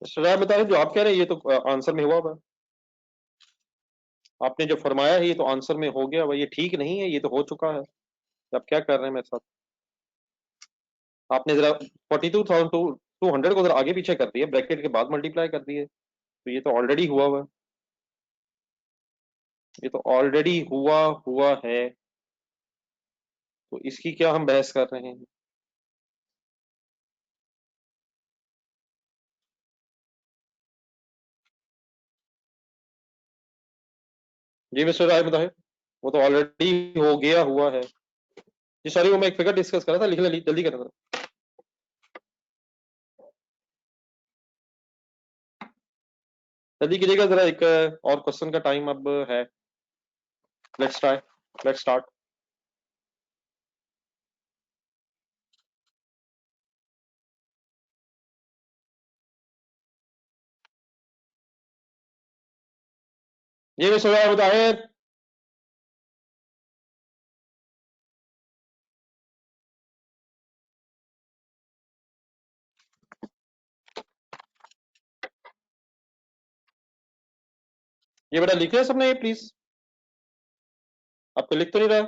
सर बता रहे जो आप कह रहे हैं ये तो आंसर में हुआ हुआ है। आपने जो फरमाया है ये तो आंसर में हो गया हुआ ये ठीक नहीं है ये तो हो चुका है। आप क्या कर रहे हैं मेरे साथ? आपने जरा 42,200 को जरा आगे पीछे कर दिया ब्रैकेट के बाद मल्टीप्लाई कर दिए तो ये तो ऑलरेडी हुआ हुआ है। ये तो ऑलरेडी हुआ हुआ है तो इसकी क्या हम बहस कर रहे हैं? जी मिस्टर राय बताए वो तो ऑलरेडी हो गया हुआ है। जी सॉरी वो मैं एक फिगर डिस्कस कर रहा था लिख ले जल्दी कर रहा था। जल्दी कीजिएगा जरा एक और क्वेश्चन का टाइम अब है। Let's try let's start. जी मिस्टर राय बताए। ये बेटा लिख लिया सबने ये प्लीज, आपको लिख तो नहीं रहा?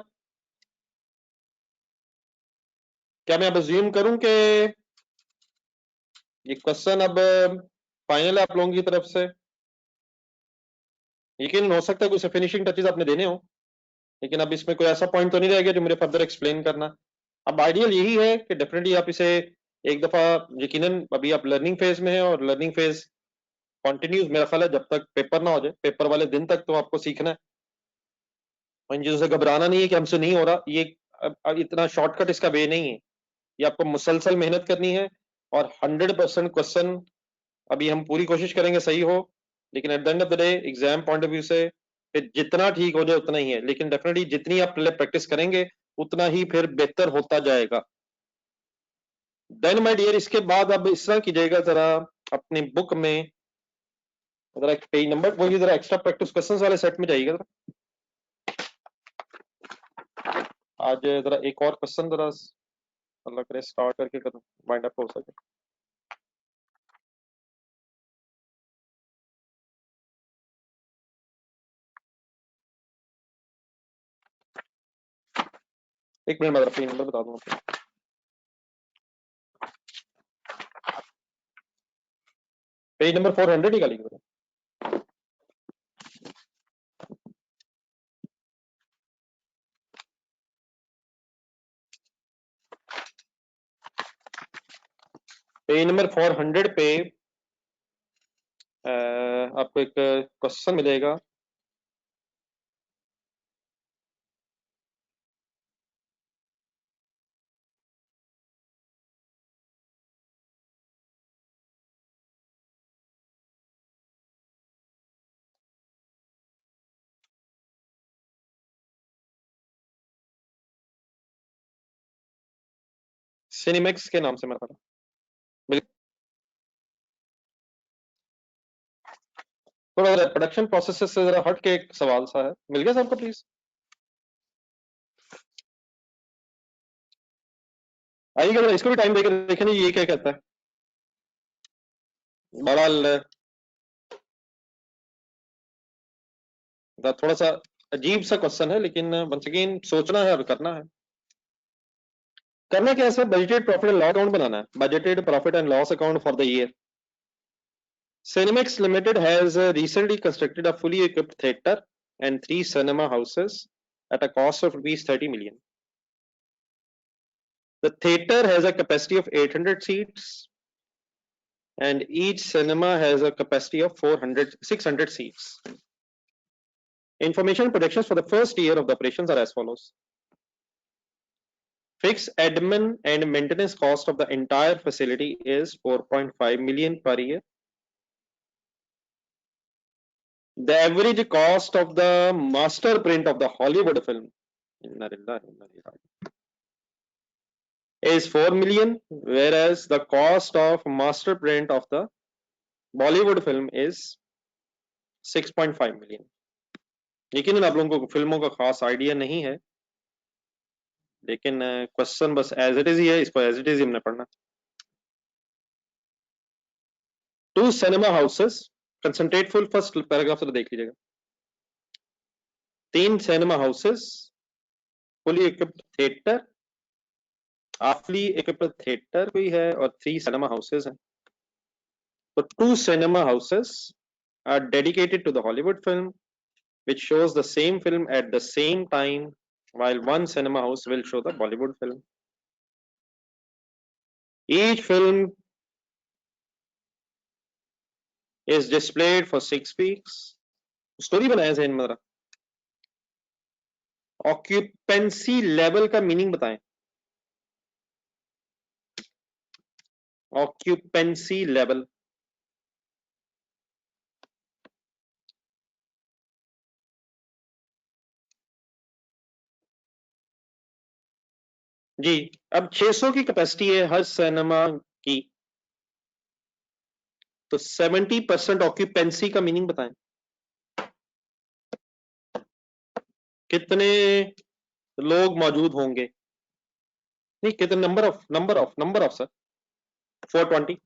क्या मैं अब अज्यूम करूं कि ये क्वेश्चन अब फाइनल है आप लोगों की तरफ से? यकीन हो सकता है कुछ फिनिशिंग टचेस आपने देने हो, लेकिन अब इसमें कोई ऐसा पॉइंट तो नहीं रह गया जो मुझे फर्दर एक्सप्लेन करना। अब आइडियल यही है कि डेफिनेटली आप इसे एक दफा, यकीनन अभी आप लर्निंग फेज में है और लर्निंग फेज कंटिन्यूज मेरा ख्याल है जब तक पेपर ना हो जाए, पेपर वाले दिन तक तो आपको सीखना है और इन चीजों से घबराना नहीं है कि हमसे नहीं हो रहा। ये अब इतना शॉर्टकट इसका वे नहीं है, ये आपको मुसलसल मेहनत करनी है और 100% क्वेश्चन अभी हम पूरी कोशिश करेंगे सही हो, लेकिन at the end of the day exam point of view से फिर जितना ठीक हो जाए उतना ही है, लेकिन डेफिनेटली जितनी आप पहले प्रैक्टिस करेंगे उतना ही फिर बेहतर होता जाएगा। देन माय डियर, इसके बाद अब इस तरह कीजिएगा, जरा अपनी बुक में जरा एक पेज नंबर वही जरा एक्स्ट्रा प्रैक्टिस क्वेश्चंस वाले सेट में जाइएगा जरा। आज जरा एक और क्वेश्चन जरा अल्लाह करे स्टार्ट करके करूं, वाइंड अप हो सके। एक मिनट में जरा पेज नंबर बता दूं आपको। पेज नंबर 400 ही गाली। पेज नंबर 400 पे आपको एक क्वेश्चन मिलेगा। सिनेमैक्स के नाम से मैं पता, थोड़ा प्रोडक्शन प्रोसेस से जरा हट के एक सवाल सा है, मिल गया सबको प्लीज? आइएगा जरा, इसको भी टाइम देकर देखें ये क्या कहता है। बड़ा थोड़ा सा अजीब सा क्वेश्चन है, लेकिन वंस अगेन सोचना है और करना है। करना क्या है sir, budgeted profit and loss account बनाना है, budgeted profit and loss account for the year. Cinemax Limited has recently constructed a fully equipped theatre and 3 cinema houses at a cost of rupees 30 million. The theatre has a capacity of 800 seats and each cinema has a capacity of 600 seats. Information projections for the first year of the operations are as follows. Fixed admin and maintenance cost of the entire facility is 4.5 million per year. The average cost of the master print of the Hollywood film is 4 million, whereas the cost of master print of the Bollywood film is 6.5 million. लेकिन आप लोगों को फिल्मों का खास idea नहीं है, लेकिन क्वेश्चन बस एज इट इज ही है, इसको एज इट इज ही हमने पढ़ना। Two cinema houses, concentrate full first paragraph से देख लीजिएगा। 3 cinema houses, fully equipped theatre, halfly equipped theatre कोई है और 3 सिनेमा हाउसेस हैं। तो 2 cinema houses are dedicated to the Hollywood film, which shows the same film at the same time, while 1 cinema house will show the Bollywood film. Each film is displayed for 6 weeks. Story बनाया जहन में। Occupancy level का meaning बताएं। Occupancy level जी, अब 600 की capacity है हर cinema की, तो 70% ऑक्यूपेंसी का मीनिंग बताएं। कितने लोग मौजूद होंगे? नहीं, कितने नंबर ऑफ सर 420।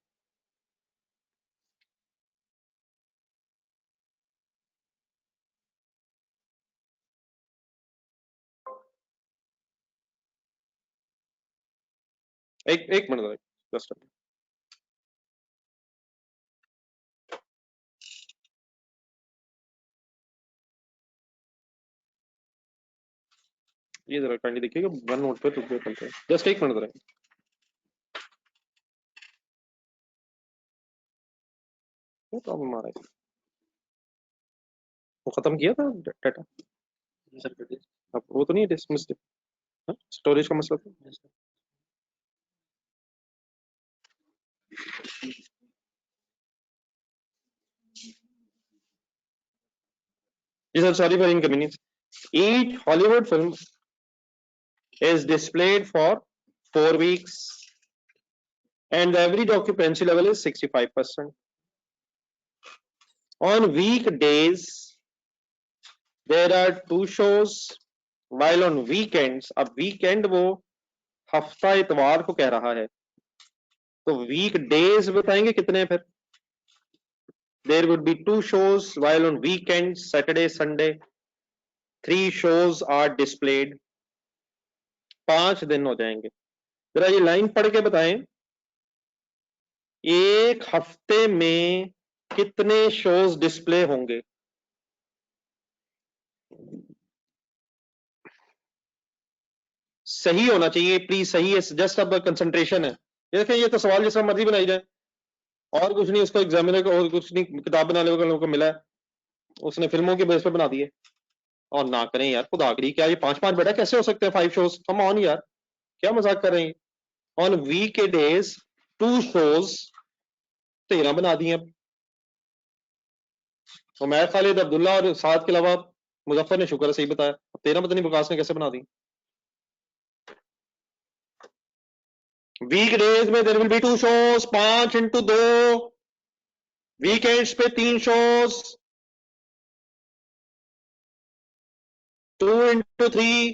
एक मिनट जस्ट ये जरा काइंडली देखिएगा, वन नोट पे रुक गए, जस्ट एक मिनट जरा। क्या प्रॉब्लम आ रहा है? वो खत्म किया था डाटा? अब वो तो नहीं डिसमिस, स्टोरेज का मसला था। जी sir, sorry for inconvenience. Each Hollywood film is displayed for 4 weeks and the average occupancy level is 65%. On weekdays, there are 2 shows, while on weekends, अब weekend वो हफ्ता इतवार को कह रहा है, तो weekdays बताएंगे कितने फिर? There would be 2 shows, while on weekends, Saturday, Sunday, 3 shows are displayed. 5 दिन हो जाएंगे। जरा ये लाइन पढ़ के बताएं, एक हफ्ते में कितने शोज डिस्प्ले होंगे? सही होना चाहिए प्लीज, सही है, जस्ट अब कंसंट्रेशन है। ये देखें, ये तो सवाल जिस तरह मर्जी बनाई जाए, और कुछ नहीं, उसको एग्जामिनर को और कुछ नहीं, किताब बनाने वालों को मिला है, उसने फिल्मों के बेस पे बना दिए। और ना करें यार, खुदा करी, क्या ये 5-5 बेटा कैसे हो सकते हैं 5 shows? कम ऑन यार, क्या मजाक कर रहे हैं? ऑन वीक डेज 2 shows, 13 बना दिए। उमैर खालिद, अब्दुल्ला और साद के अलावा मुजफ्फर ने शुक्र है सही बताया, 13 पता नहीं विकास ने कैसे बना दी। वीक डेज में there will be 2 shows, 5 into 2, weekends पे 3 shows, 2 into 3,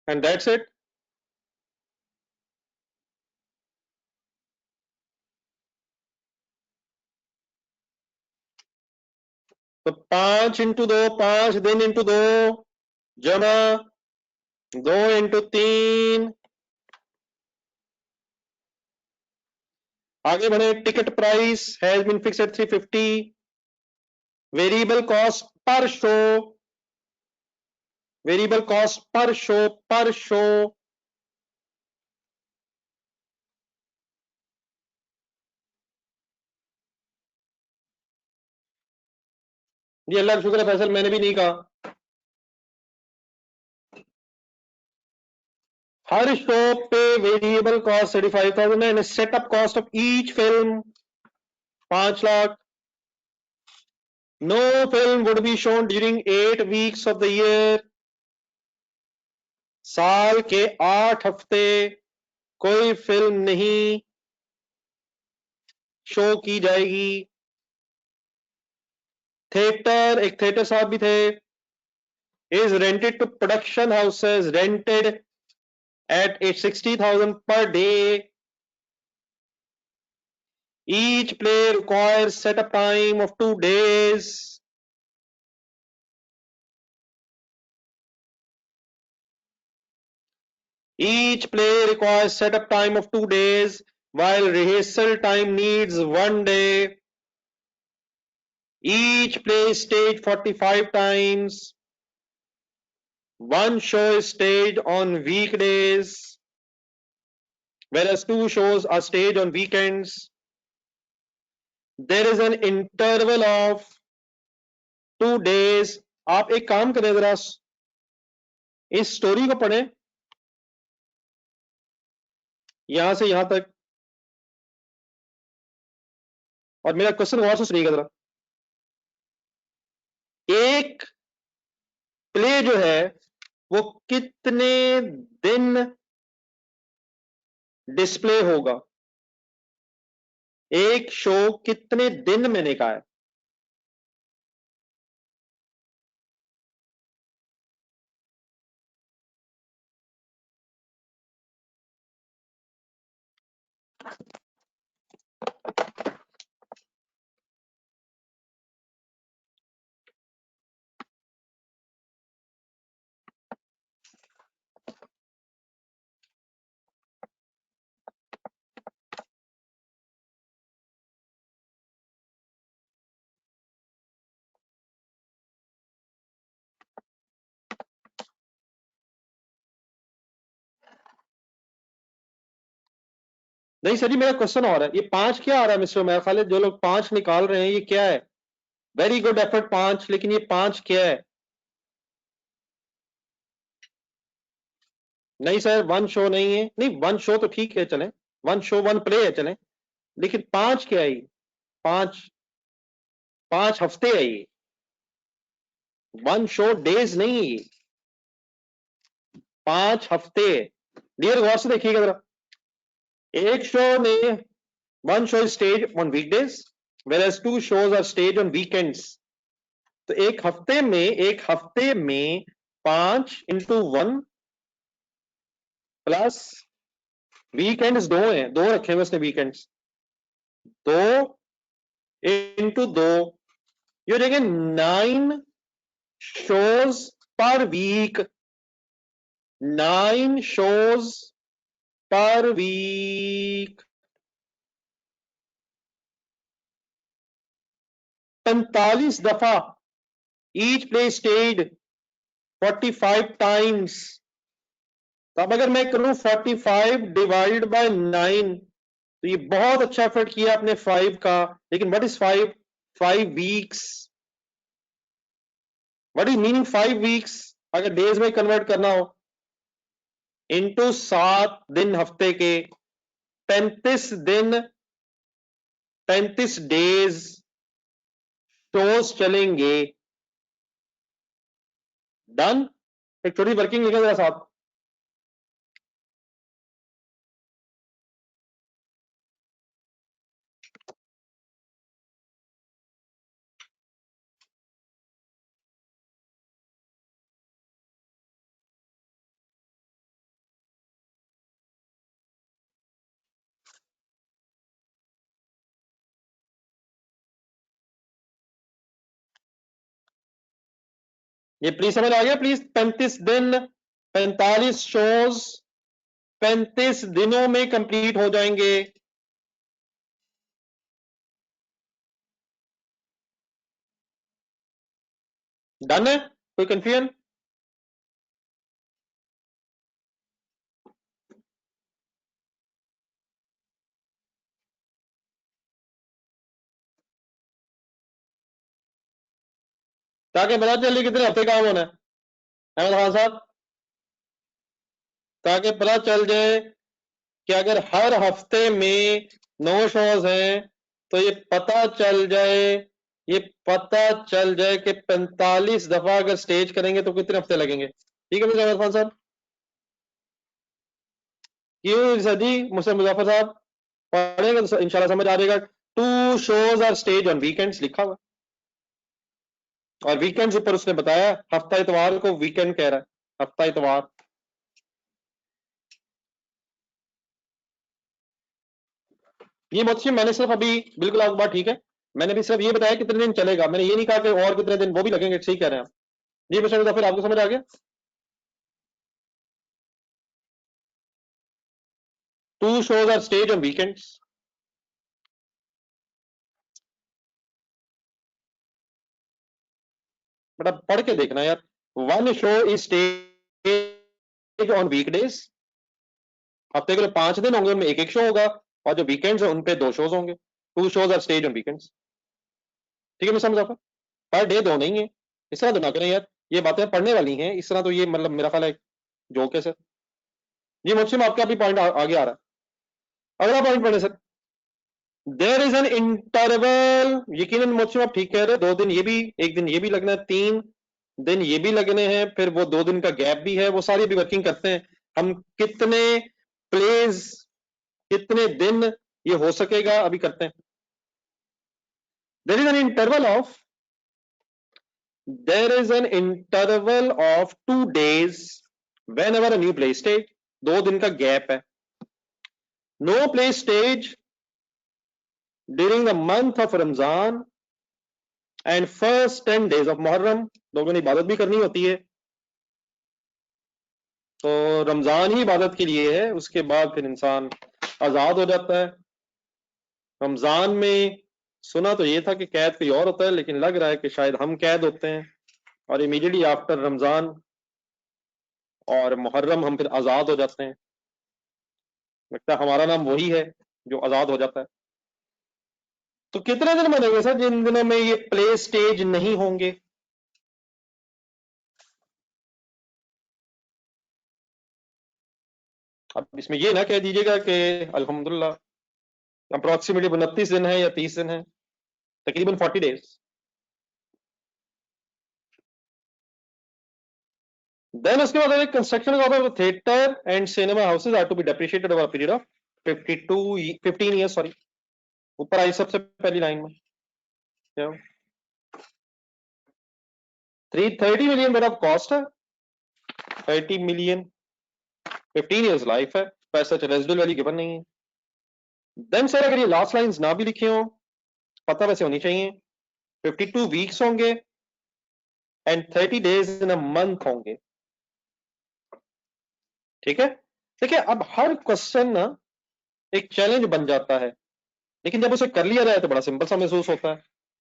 and that's it. तो 5 into 2, 5 दिन into 2, जमा 2 into 3। आगे बढ़े। Ticket price has been fixed at 350। Variable cost per show, variable cost per show, per show जी अल्लाह का शुक्र है फैसल, मैंने भी नहीं कहा। हर शो पे वेरिएबल कॉस्ट 35,000 है, setup cost of each film 5 lakh. No film would be shown during 8 weeks of the year. साल के 8 हफ्ते कोई फिल्म नहीं शो की जाएगी। थिएटर, एक थिएटर साहब भी थे, is rented to production houses, rented at 60,000 per day. Each play requires setup time of 2 days. Each play requires setup time of 2 days, while rehearsal time needs 1 day. Each play is staged 45 times. One show is staged on weekdays, whereas 2 shows are staged on weekends. There is an interval of 2 days. आप एक काम करें, जरा इस story को पढ़ें यहां से यहां तक, और मेरा क्वेश्चन गौर से सुनिएगा जरा। एक प्ले जो है वो कितने दिन डिस्प्ले होगा? एक शो कितने दिन मैंने कहा है? नहीं सर जी, मेरा क्वेश्चन और है, ये 5 क्या आ रहा है मिस्टर मेरा ख्याल है जो लोग 5 निकाल रहे हैं ये क्या है? वेरी गुड एफर्ट 5, लेकिन ये 5 क्या है? नहीं सर, वन शो नहीं है, नहीं वन शो तो ठीक है चले, वन शो वन प्ले है चले, लेकिन 5 क्या है ये? 5, 5 हफ्ते है ये, वन शो डेज नहीं है ये, 5 हफ्ते है। डियर गौर से देखिएगा जरा, एक शो ने, one show stage on weekdays whereas 2 shows are staged on weekends। तो एक हफ्ते में 5 into 1 प्लस वीकेंड्स 2 हैं, 2 रखे हुए उसने वीकेंड्स, 2 into 2, ये हो जाएंगे 9 shows पर वीक, 9 shows पर वीक, 45 दफा, ईच प्ले स्टेड 45 टाइम्स। तो अब अगर मैं करूं 45 डिवाइड बाय 9, तो ये बहुत अच्छा एफर्ट किया आपने 5 का, लेकिन what is 5? 5 weeks. What is meaning 5 weeks? अगर डेज में कन्वर्ट करना हो, इनटू 7 दिन हफ्ते के, 35 दिन, 35 डेज शोज चलेंगे। डन। एक छोटी वर्किंग लिखा जरा साथ। ये प्लीज समझ आ गया प्लीज? 35 दिन, 45 शोज 35 दिनों में कंप्लीट हो जाएंगे। डन है? कोई कंफ्यूजन? ताकि पता चले कितने हफ्ते काम होना है अहमद खान साहब, ताकि पता चल जाए कि अगर हर हफ्ते में 9 शोज हैं तो ये पता चल जाए कि 45 दफा अगर स्टेज करेंगे तो कितने हफ्ते लगेंगे। ठीक है मिस्टर अहमद खान साहब? क्यों सर जी मुझसे मुजफ्फर साहब, पढ़ेंगे तो इंशाल्लाह समझ आ जाएगा। 2 shows are stage on weekends लिखा हुआ, और वीकेंड्स ऊपर उसने बताया हफ्ता इतवार को वीकेंड कह रहा है, हफ्ता इतवार। ये बहुत अच्छी, मैंने सिर्फ अभी, बिल्कुल आपकी बात ठीक है, मैंने भी सिर्फ ये बताया कितने दिन चलेगा, मैंने ये नहीं कहा कि और कितने दिन वो भी लगेंगे। ठीक कह रहे हैं आप। जी बस फिर आपको समझ आ गया। 2 shows are staged on weekends। But अब पढ़ के देखना यार, 1 show is staged on weekdays, हफ्ते के लिए 5 दिन होंगे, उनमें एक एक शो होगा, और जो वीकेंड्स है उन पे 2 शोज होंगे। 2 shows are staged on weekends। ठीक है मैं समझ आपका, पर डे 2 नहीं है। इस तरह तो ना करें यार, ये बातें पढ़ने वाली हैं, इस तरह तो ये मतलब मेरा ख्याल है जोक है सर। जी मुझसे आपका भी पॉइंट आगे आ रहा है। अगला पॉइंट पढ़े sir. There is an interval, यकीनन मुझसे आप ठीक कह रहे हैं, 2 दिन ये भी, 1 दिन ये भी लगना है, 3 दिन ये भी लगने हैं, फिर वो 2 दिन का गैप भी है, वो सारी भी वर्किंग करते हैं हम। कितने प्लेज, कितने दिन ये हो सकेगा अभी करते हैं। There is an interval of, there is an interval of 2 days whenever a new play stage, 2 दिन का गैप है। No play stage during the month of Ramzan and first 10 days of Muharram. लोगों ने इबादत भी करनी होती है, तो रमजान ही इबादत के लिए है, उसके बाद फिर इंसान आजाद हो जाता है। रमजान में सुना तो ये था कि कैद कोई और होता है, लेकिन लग रहा है कि शायद हम कैद होते हैं, और इमीडिएटली आफ्टर रमजान और मुहर्रम हम फिर आजाद हो जाते हैं। लगता है हमारा नाम वही है। जो आजाद हो जाता है। तो कितने दिन बनेंगे सर जिन दिनों में ये प्ले स्टेज नहीं होंगे? अब इसमें ये ना कह दीजिएगा कि अल्हम्दुलिल्लाह अप्रोक्सीमेटली 29 दिन है या 30 दिन है, तकरीबन 40 डेज। देन उसके बाद construction of theatre and cinema houses are to be depreciated over period of 15 year, sorry. ऊपर आई सबसे पहली लाइन में क्या, 330 मिलियन मेरा कॉस्ट है, 30 मिलियन, 15 ईयर्स लाइफ है, पैसा रेजिडुअल वैल्यू गिवन नहीं है। देन सर अगर ये लास्ट लाइंस ना भी लिखे हो, पता वैसे होनी चाहिए, 52 वीक्स होंगे and 30 days in a month होंगे। ठीक है, देखिए अब हर क्वेश्चन ना एक चैलेंज बन जाता है, लेकिन जब उसे कर लिया जाए तो बड़ा सिंपल सा महसूस होता है।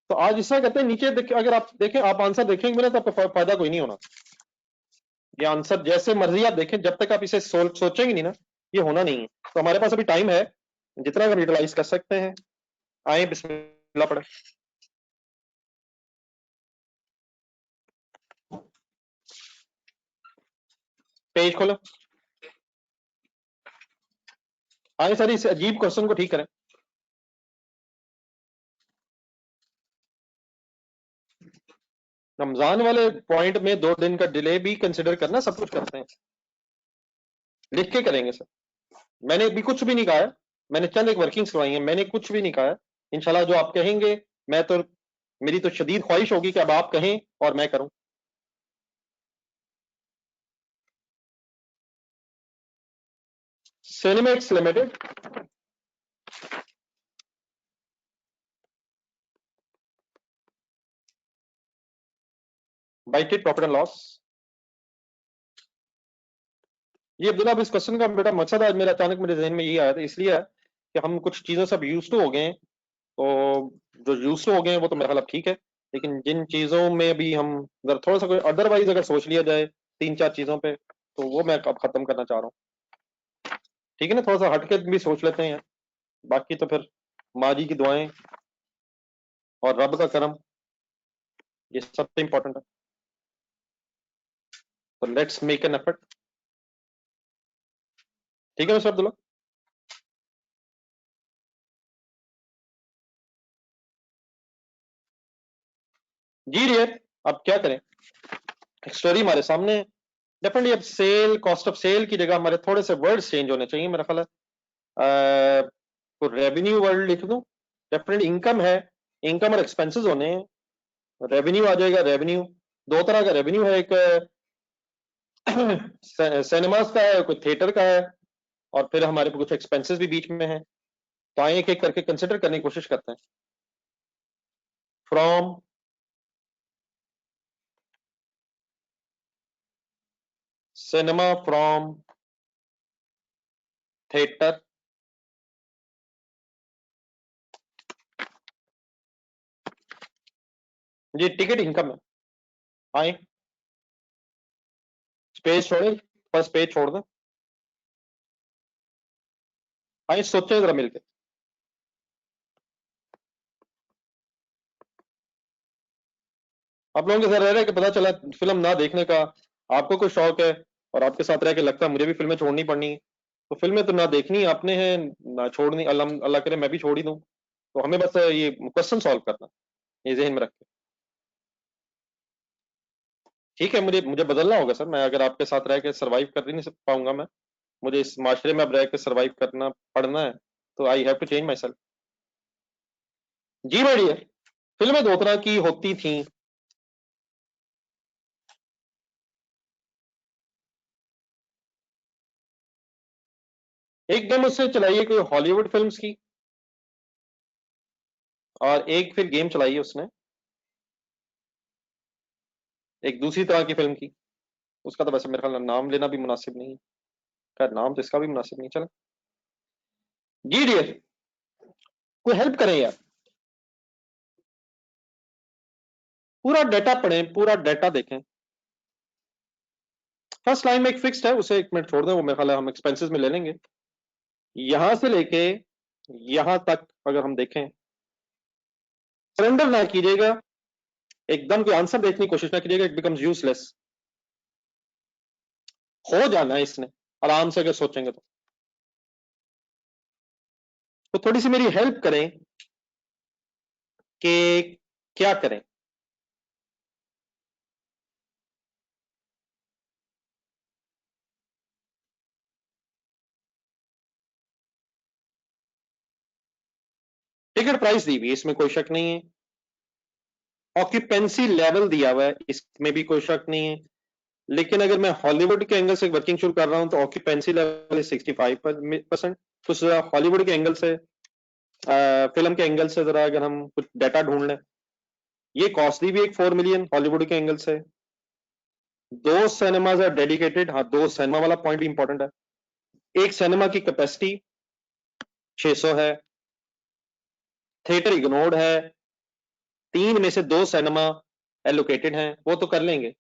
तो आज इससे कहते हैं नीचे देख, अगर आप देखें, आप आंसर देखेंगे ना तो आपको फायदा कोई नहीं होना। ये आंसर जैसे मर्जी आप देखें, जब तक आप इसे सोचेंगे नहीं ना, ये होना नहीं है। तो हमारे पास अभी टाइम है, जितना हम यूटिलाइज कर सकते हैं। आए बिस्मिल्लाह पढ़े। पेज खोलो, आए सर इस अजीब क्वेश्चन को ठीक करें। रमजान वाले पॉइंट में 2 दिन का डिले भी कंसिडर करना, सब कुछ करते हैं, लिख के करेंगे सर। मैंने भी कुछ भी नहीं कहा है, मैंने चंद एक वर्किंग्स करवाई है, मैंने कुछ भी नहीं कहा है। इंशाल्लाह जो आप कहेंगे, मैं तो, मेरी तो शदीद ख्वाहिश होगी कि अब आप कहें और मैं करूं। Cinemax limited, bited profit and loss. ये अब्दुल्ला, अब इस क्वेश्चन का बेटा मकसद आज मेरा अचानक मेरे जहन में यही आया था, इसलिए है कि हम कुछ चीजों से अब यूज टू हो गए हैं। तो जो यूज टू हो गए हैं वो तो मेरा ख्याल अब ठीक है, लेकिन जिन चीजों में भी हम अगर थोड़ा सा कोई अदरवाइज अगर सोच लिया जाए 3-4 चीजों पे, तो वो मैं अब खत्म करना चाह रहा हूँ। ठीक है ना, थोड़ा सा हटके भी सोच लेते हैं। बाकी तो फिर माँ जी की दुआएं और रब का करम, ये सबसे इंपॉर्टेंट है। तो लेट्स मेक एन एफर्ट। ठीक है मिस्टर अब्दुल्ला। जी डियर, अब क्या करें, एक स्टोरी हमारे सामने है। डेफिनेटली अब सेल, कॉस्ट ऑफ सेल की जगह हमारे थोड़े से वर्ड्स चेंज होने चाहिए मेरा ख्याल है। तो रेवेन्यू वर्ड लिख दूं, डेफिनेटली इनकम है, इनकम और एक्सपेंसेस होने हैं, रेवेन्यू आ जाएगा। रेवेन्यू दो तरह का रेवेन्यू है, एक सिनेमास का है, कोई थिएटर का है, और फिर हमारे पे कुछ एक्सपेंसेस भी बीच में है। तो आइए एक एक करके कंसिडर करने की कोशिश करते हैं। फ्रॉम सिनेमा, फ्रॉम थिएटर, ये टिकट इनकम है। आए पेज छोड़े, फर्स्ट पेज छोड़ दें, आइए सोचें जरा मिलकर। आप लोगों के साथ रह रहे कि पता चला फिल्म ना देखने का आपको कोई शौक है, और आपके साथ रह के लगता है मुझे भी फिल्में छोड़नी पड़नी है। तो फिल्में तो ना देखनी आपने है, ना छोड़नी, अल्लाह अल्लाह करे मैं भी छोड़ ही दूं। तो हमें बस ये क्वेश्चन सॉल्व करना, ये जहन में रख के। ठीक है, मुझे मुझे बदलना होगा सर, मैं अगर आपके साथ रह के सरवाइव कर ही नहीं पाऊंगा मैं, मुझे इस माशरे में अब रह के सरवाइव करना पड़ना है, तो I have to change myself. जी माय डियर, फिल्में दो तरह की होती थी। एक गेम उससे चलाइए कोई हॉलीवुड फिल्म्स की, और एक फिर गेम चलाई है उसने एक दूसरी तरह की फिल्म की। उसका तो वैसे मेरे ख्याल नाम लेना भी मुनासिब नहीं है, खैर नाम तो इसका भी मुनासिब नहीं। चलो जी डियर, कोई हेल्प करें यार, पूरा डाटा पढ़ें, पूरा डाटा देखें। फर्स्ट लाइन में एक फिक्स्ड है, उसे 1 मिनट छोड़ दें, वो मेरे ख्याल है हम एक्सपेंसेस में ले लेंगे। यहां से लेके यहां तक अगर हम देखें, सरेंडर ना कीजिएगा, एकदम कोई आंसर देखने की कोशिश ना कीजिएगा, इट बिकम्स यूजलेस। हो जाना है इसने, आराम से अगर सोचेंगे तो थोड़ी सी मेरी हेल्प करें कि क्या करें। टिकट प्राइस दी हुई है, इसमें कोई शक नहीं है। ऑक्यूपेंसी लेवल दिया हुआ है, इसमें भी कोई शक नहीं है। लेकिन अगर मैं हॉलीवुड के एंगल से वर्किंग शुरू कर रहा हूं तो ऑक्यूपेंसी लेवल 65%। कुछ हॉलीवुड के एंगल से, फिल्म के एंगल से जरा अगर हम कुछ डाटा ढूंढ लें, ये कॉस्टली भी एक 4 मिलियन हॉलीवुड के एंगल से। दो सिनेमाज आर डेडिकेटेड, हाँ, दो सिनेमा वाला पॉइंट भी इंपॉर्टेंट है। एक सिनेमा की कैपेसिटी 600 है, थिएटर इग्नोर्ड है, 3 में से 2 सिनेमा एलोकेटेड हैं, वो तो कर लेंगे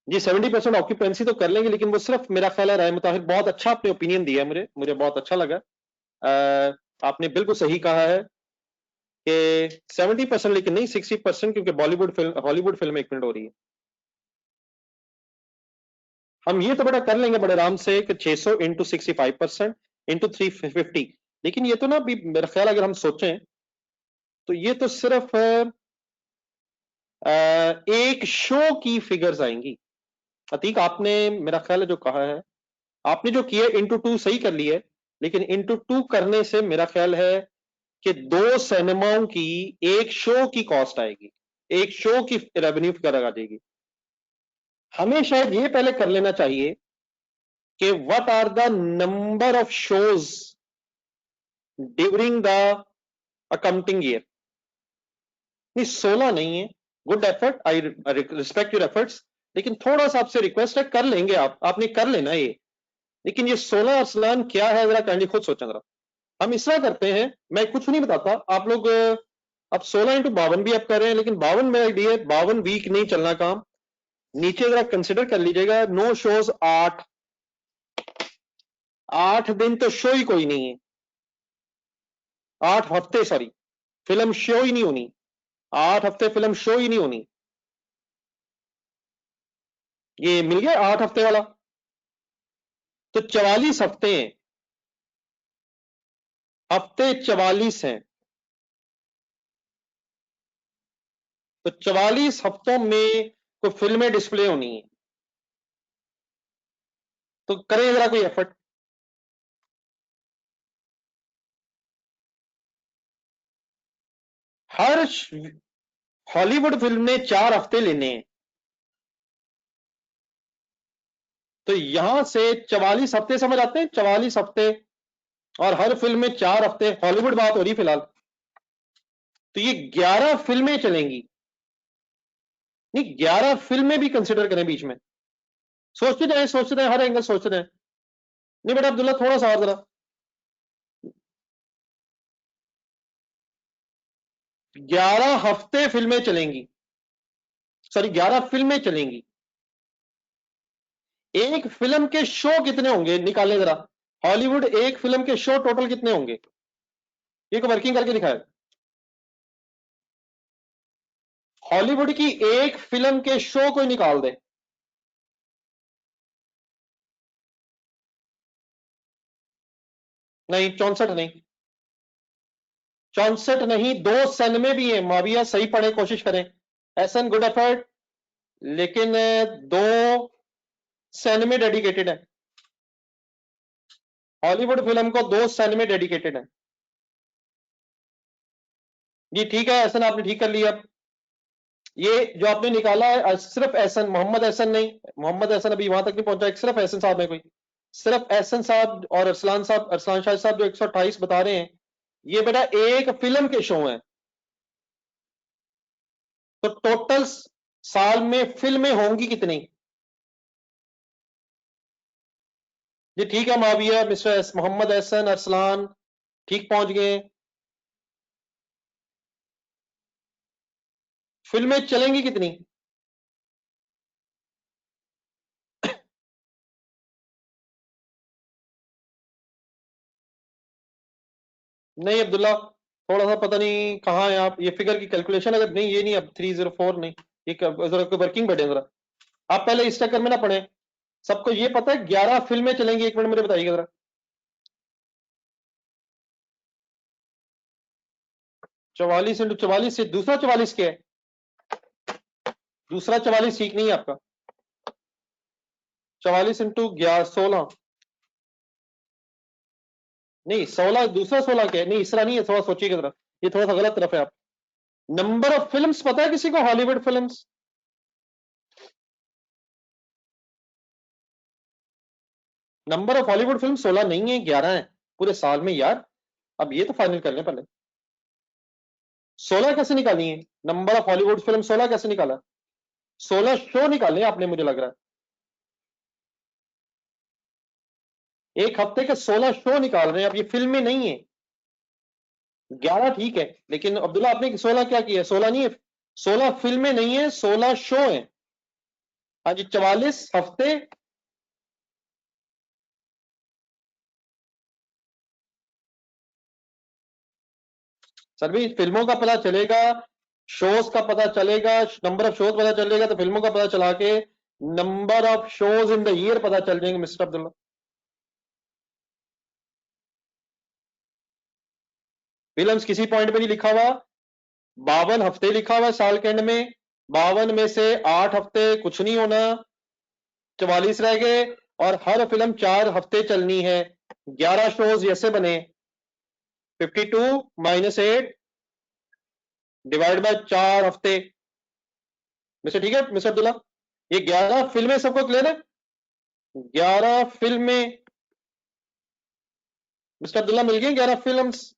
जी। 70% ऑक्यूपेंसी तो कर लेंगे, लेकिन वो सिर्फ मेरा ख्याल है, राय मुताहिर बहुत अच्छा आपने ओपिनियन दिया है, मुझे मुझे बहुत अच्छा लगा। आपने बिल्कुल सही कहा है कि 70%, लेकिन नहीं 60%, क्योंकि बॉलीवुड फिल्म, हॉलीवुड फिल्म एक मिनट हो रही है। हम ये तो बड़ा कर लेंगे बड़े आराम से कि 600 इंटू 65% इंटू 350। लेकिन ये तो ना अभी मेरा ख्याल अगर हम सोचें तो ये तो सिर्फ एक शो की फिगर्स आएंगी। अतीक, आपने मेरा ख्याल है जो कहा है, आपने जो किया इंटू टू सही कर लिया है, लेकिन इंटू टू करने से मेरा ख्याल है कि 2 सिनेमाओं की एक शो की कॉस्ट आएगी, एक शो की रेवेन्यू फिगर आ जाएगी। हमें शायद ये पहले कर लेना चाहिए कि what are the number of shows during the accounting year. नहीं, 16 नहीं है। Good effort, I respect your efforts, लेकिन थोड़ा सा आपसे रिक्वेस्ट है, कर लेंगे आप, आपने कर लेना ये। लेकिन ये 16 अरसलान क्या है, जरा काइंडली खुद सोचें जरा। हम इस तरह करते हैं, मैं कुछ नहीं बताता, आप लोग अब 16 इंटू 52 भी आप कर रहे हैं, लेकिन 52 में आइडिया, 52 वीक नहीं चलना काम। नीचे जरा कंसिडर कर लीजिएगा, नो शोज 8, 8 दिन तो शो ही कोई नहीं है। 8 हफ्ते, सॉरी, फिल्म शो ही नहीं होनी। 8 हफ्ते फिल्म शो ही नहीं होनी। ये मिल गया 8 हफ्ते वाला, तो 44 हफ्ते हैं। हफ्ते 44 हैं, तो 44 हफ्तों में कोई फिल्में डिस्प्ले होनी है, तो करें जरा कोई एफर्ट। हर हॉलीवुड फिल्म ने 4 हफ्ते लेने हैं, तो यहां से 44 हफ्ते समझ आते हैं, 44 हफ्ते, और हर फिल्म में 4 हफ्ते, हॉलीवुड बात हो रही फिलहाल, तो ये 11 फिल्में चलेंगी। नहीं, 11 फिल्में भी कंसिडर करें बीच में। सोचते जाए, सोचते जाए, हर एंगल सोचते जाए। नहीं बेटा अब्दुल्ला, थोड़ा सा और जरा। 11 हफ्ते फिल्में चलेंगी, सॉरी 11 फिल्में चलेंगी। एक फिल्म के शो कितने होंगे निकालें जरा। हॉलीवुड एक फिल्म के शो टोटल कितने होंगे, ये को वर्किंग करके दिखाया। हॉलीवुड की एक फिल्म के शो कोई निकाल दे। नहीं, 64 नहीं, 64 नहीं, 2 सिनेमे भी हैं माविया, सही पढ़े, कोशिश करें। Ehsan, good effort. लेकिन 2 सिनेमे डेडिकेटेड है, हॉलीवुड फिल्म को 2 सिनेमे डेडिकेटेड है। जी ठीक है एहसन, आपने ठीक कर लिया। ये जो आपने निकाला है, सिर्फ एहसन, मोहम्मद एहसन नहीं, मोहम्मद एहसन अभी वहां तक नहीं पहुंचा, एक सिर्फ एहसन साहब है कोई। सिर्फ एहसन साहब और अरसलान साहब, अरसलान शाह साहब जो 128 बता रहे हैं, ये बेटा एक फिल्म के शो हैं। तो टोटल साल में फिल्में होंगी कितनी। जी ठीक है माविया, मिस्टर मोहम्मद एहसन, अरसलान ठीक पहुंच गए। फिल्में चलेंगी कितनी। नहीं अब्दुल्ला, थोड़ा सा पता नहीं कहाँ है आप, ये फिगर की कैलकुलेशन अगर नहीं, ये नहीं, अब 304 नहीं, ये जरा वर्किंग बैठे जरा, आप पहले इस चक्कर में ना पड़े। सबको ये पता है 11 फिल्में चलेंगी, एक मिनट मुझे बताइएगा जरा। 44 इंटू 44 से दूसरा 44 क्या है? दूसरा 44 ठीक नहीं है आपका। 44 इंटू 16, नहीं 16, दूसरा 16 क्या है? नहीं इस तरह नहीं है, थोड़ा सोचिएगा जरा, ये थोड़ा सा गलत तरफ है आप। नंबर ऑफ फिल्म्स पता है किसी को, Hollywood films? Number of Hollywood film 16 नहीं है, 11 है पूरे साल में यार। अब ये तो फाइनल कर लें पहले, 16 कैसे निकाली है? नंबर ऑफ हॉलीवुड फिल्म 16 कैसे निकाला? 16 शो निकाले आपने, मुझे लग रहा है एक हफ्ते के 16 शो निकाल रहे हैं, अब ये फिल्में नहीं है। 11 ठीक है, लेकिन अब्दुल्ला आपने 16 क्या किया? 16 नहीं है, 16 फिल्में नहीं है, 16 शो है। हाँ जी, 44 हफ्ते। सर भी फिल्मों का पता चलेगा, शोज का पता चलेगा, नंबर ऑफ शोज पता चलेगा तो फिल्मों का पता चला के number of shows in the year पता चल जाएंगे मिस्टर अब्दुल्ला। फिल्म्स किसी पॉइंट पे नहीं लिखा हुआ, 52 हफ्ते लिखा हुआ है साल के एंड में, 52 में से 8 हफ्ते कुछ नहीं होना, 44 रह गए, और हर फिल्म 4 हफ्ते चलनी है। 11 शोज ऐसे बने, 52 -8 डिवाइड बाय 4 हफ्ते। मिस्टर ठीक है मिस्टर अब्दुल्ला, ये 11 फिल्में सबको क्लियर है? 11 फिल्में मिस्टर अब्दुल्ला मिल गई, 11 फिल्म्स।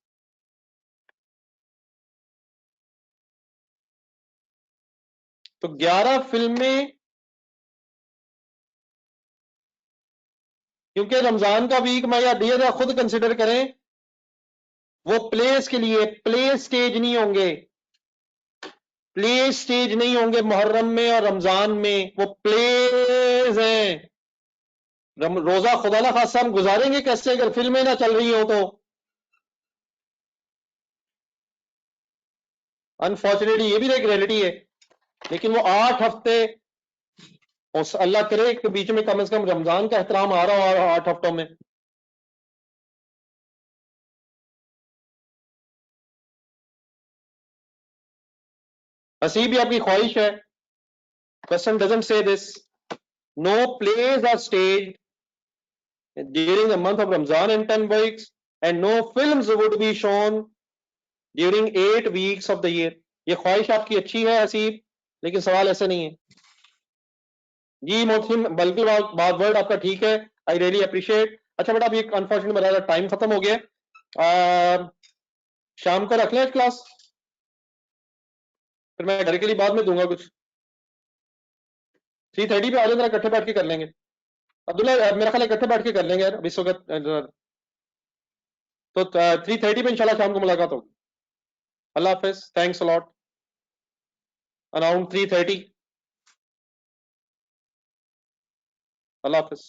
तो 11 फिल्में, क्योंकि रमजान का वीक मैं या डियर खुद कंसिडर करें, वो प्लेस के लिए, प्ले स्टेज नहीं होंगे, प्ले स्टेज नहीं होंगे मुहर्रम में और रमजान में, वो प्लेज हैं। रोजा खुदा ना खासा हम गुजारेंगे कैसे अगर फिल्में ना चल रही हो तो? अनफॉर्चुनेटली ये भी एक रियलिटी है, लेकिन वो 8 हफ्ते, उस अल्लाह करे के बीच में कम से कम रमजान का एहतराम आ रहा हो 8 हफ्तों में। हसीब भी आपकी ख्वाहिश है, question doesn't say this, no plays are stage during the month of Ramadan in 10 weeks, and no films would be shown during 8 weeks of the year. ये ख्वाहिश आपकी अच्छी है हसीब, लेकिन सवाल ऐसे नहीं है जी मोहसिन, बल्कि बात वर्ड आपका ठीक है, आई रियली अप्रिशिएट। अच्छा बेटा, अभी अनफॉर्चुनेट मेरा टाइम खत्म हो गया, शाम को रख लें क्लास, फिर मैं घर के लिए बाद में दूंगा कुछ। 3:30 पे आ जाए, इकट्ठे बैठ के कर लेंगे। अब्दुल्ला मेरा ख्याल इकट्ठे बैठ के कर लेंगे यार अभी इस वक्त, तो 3:30 पे इंशाल्लाह शाम को मुलाकात होगी। अल्लाह हाफिज, थैंक्स अलॉट। अराउंड 3:30। अल्लाह हाफिज।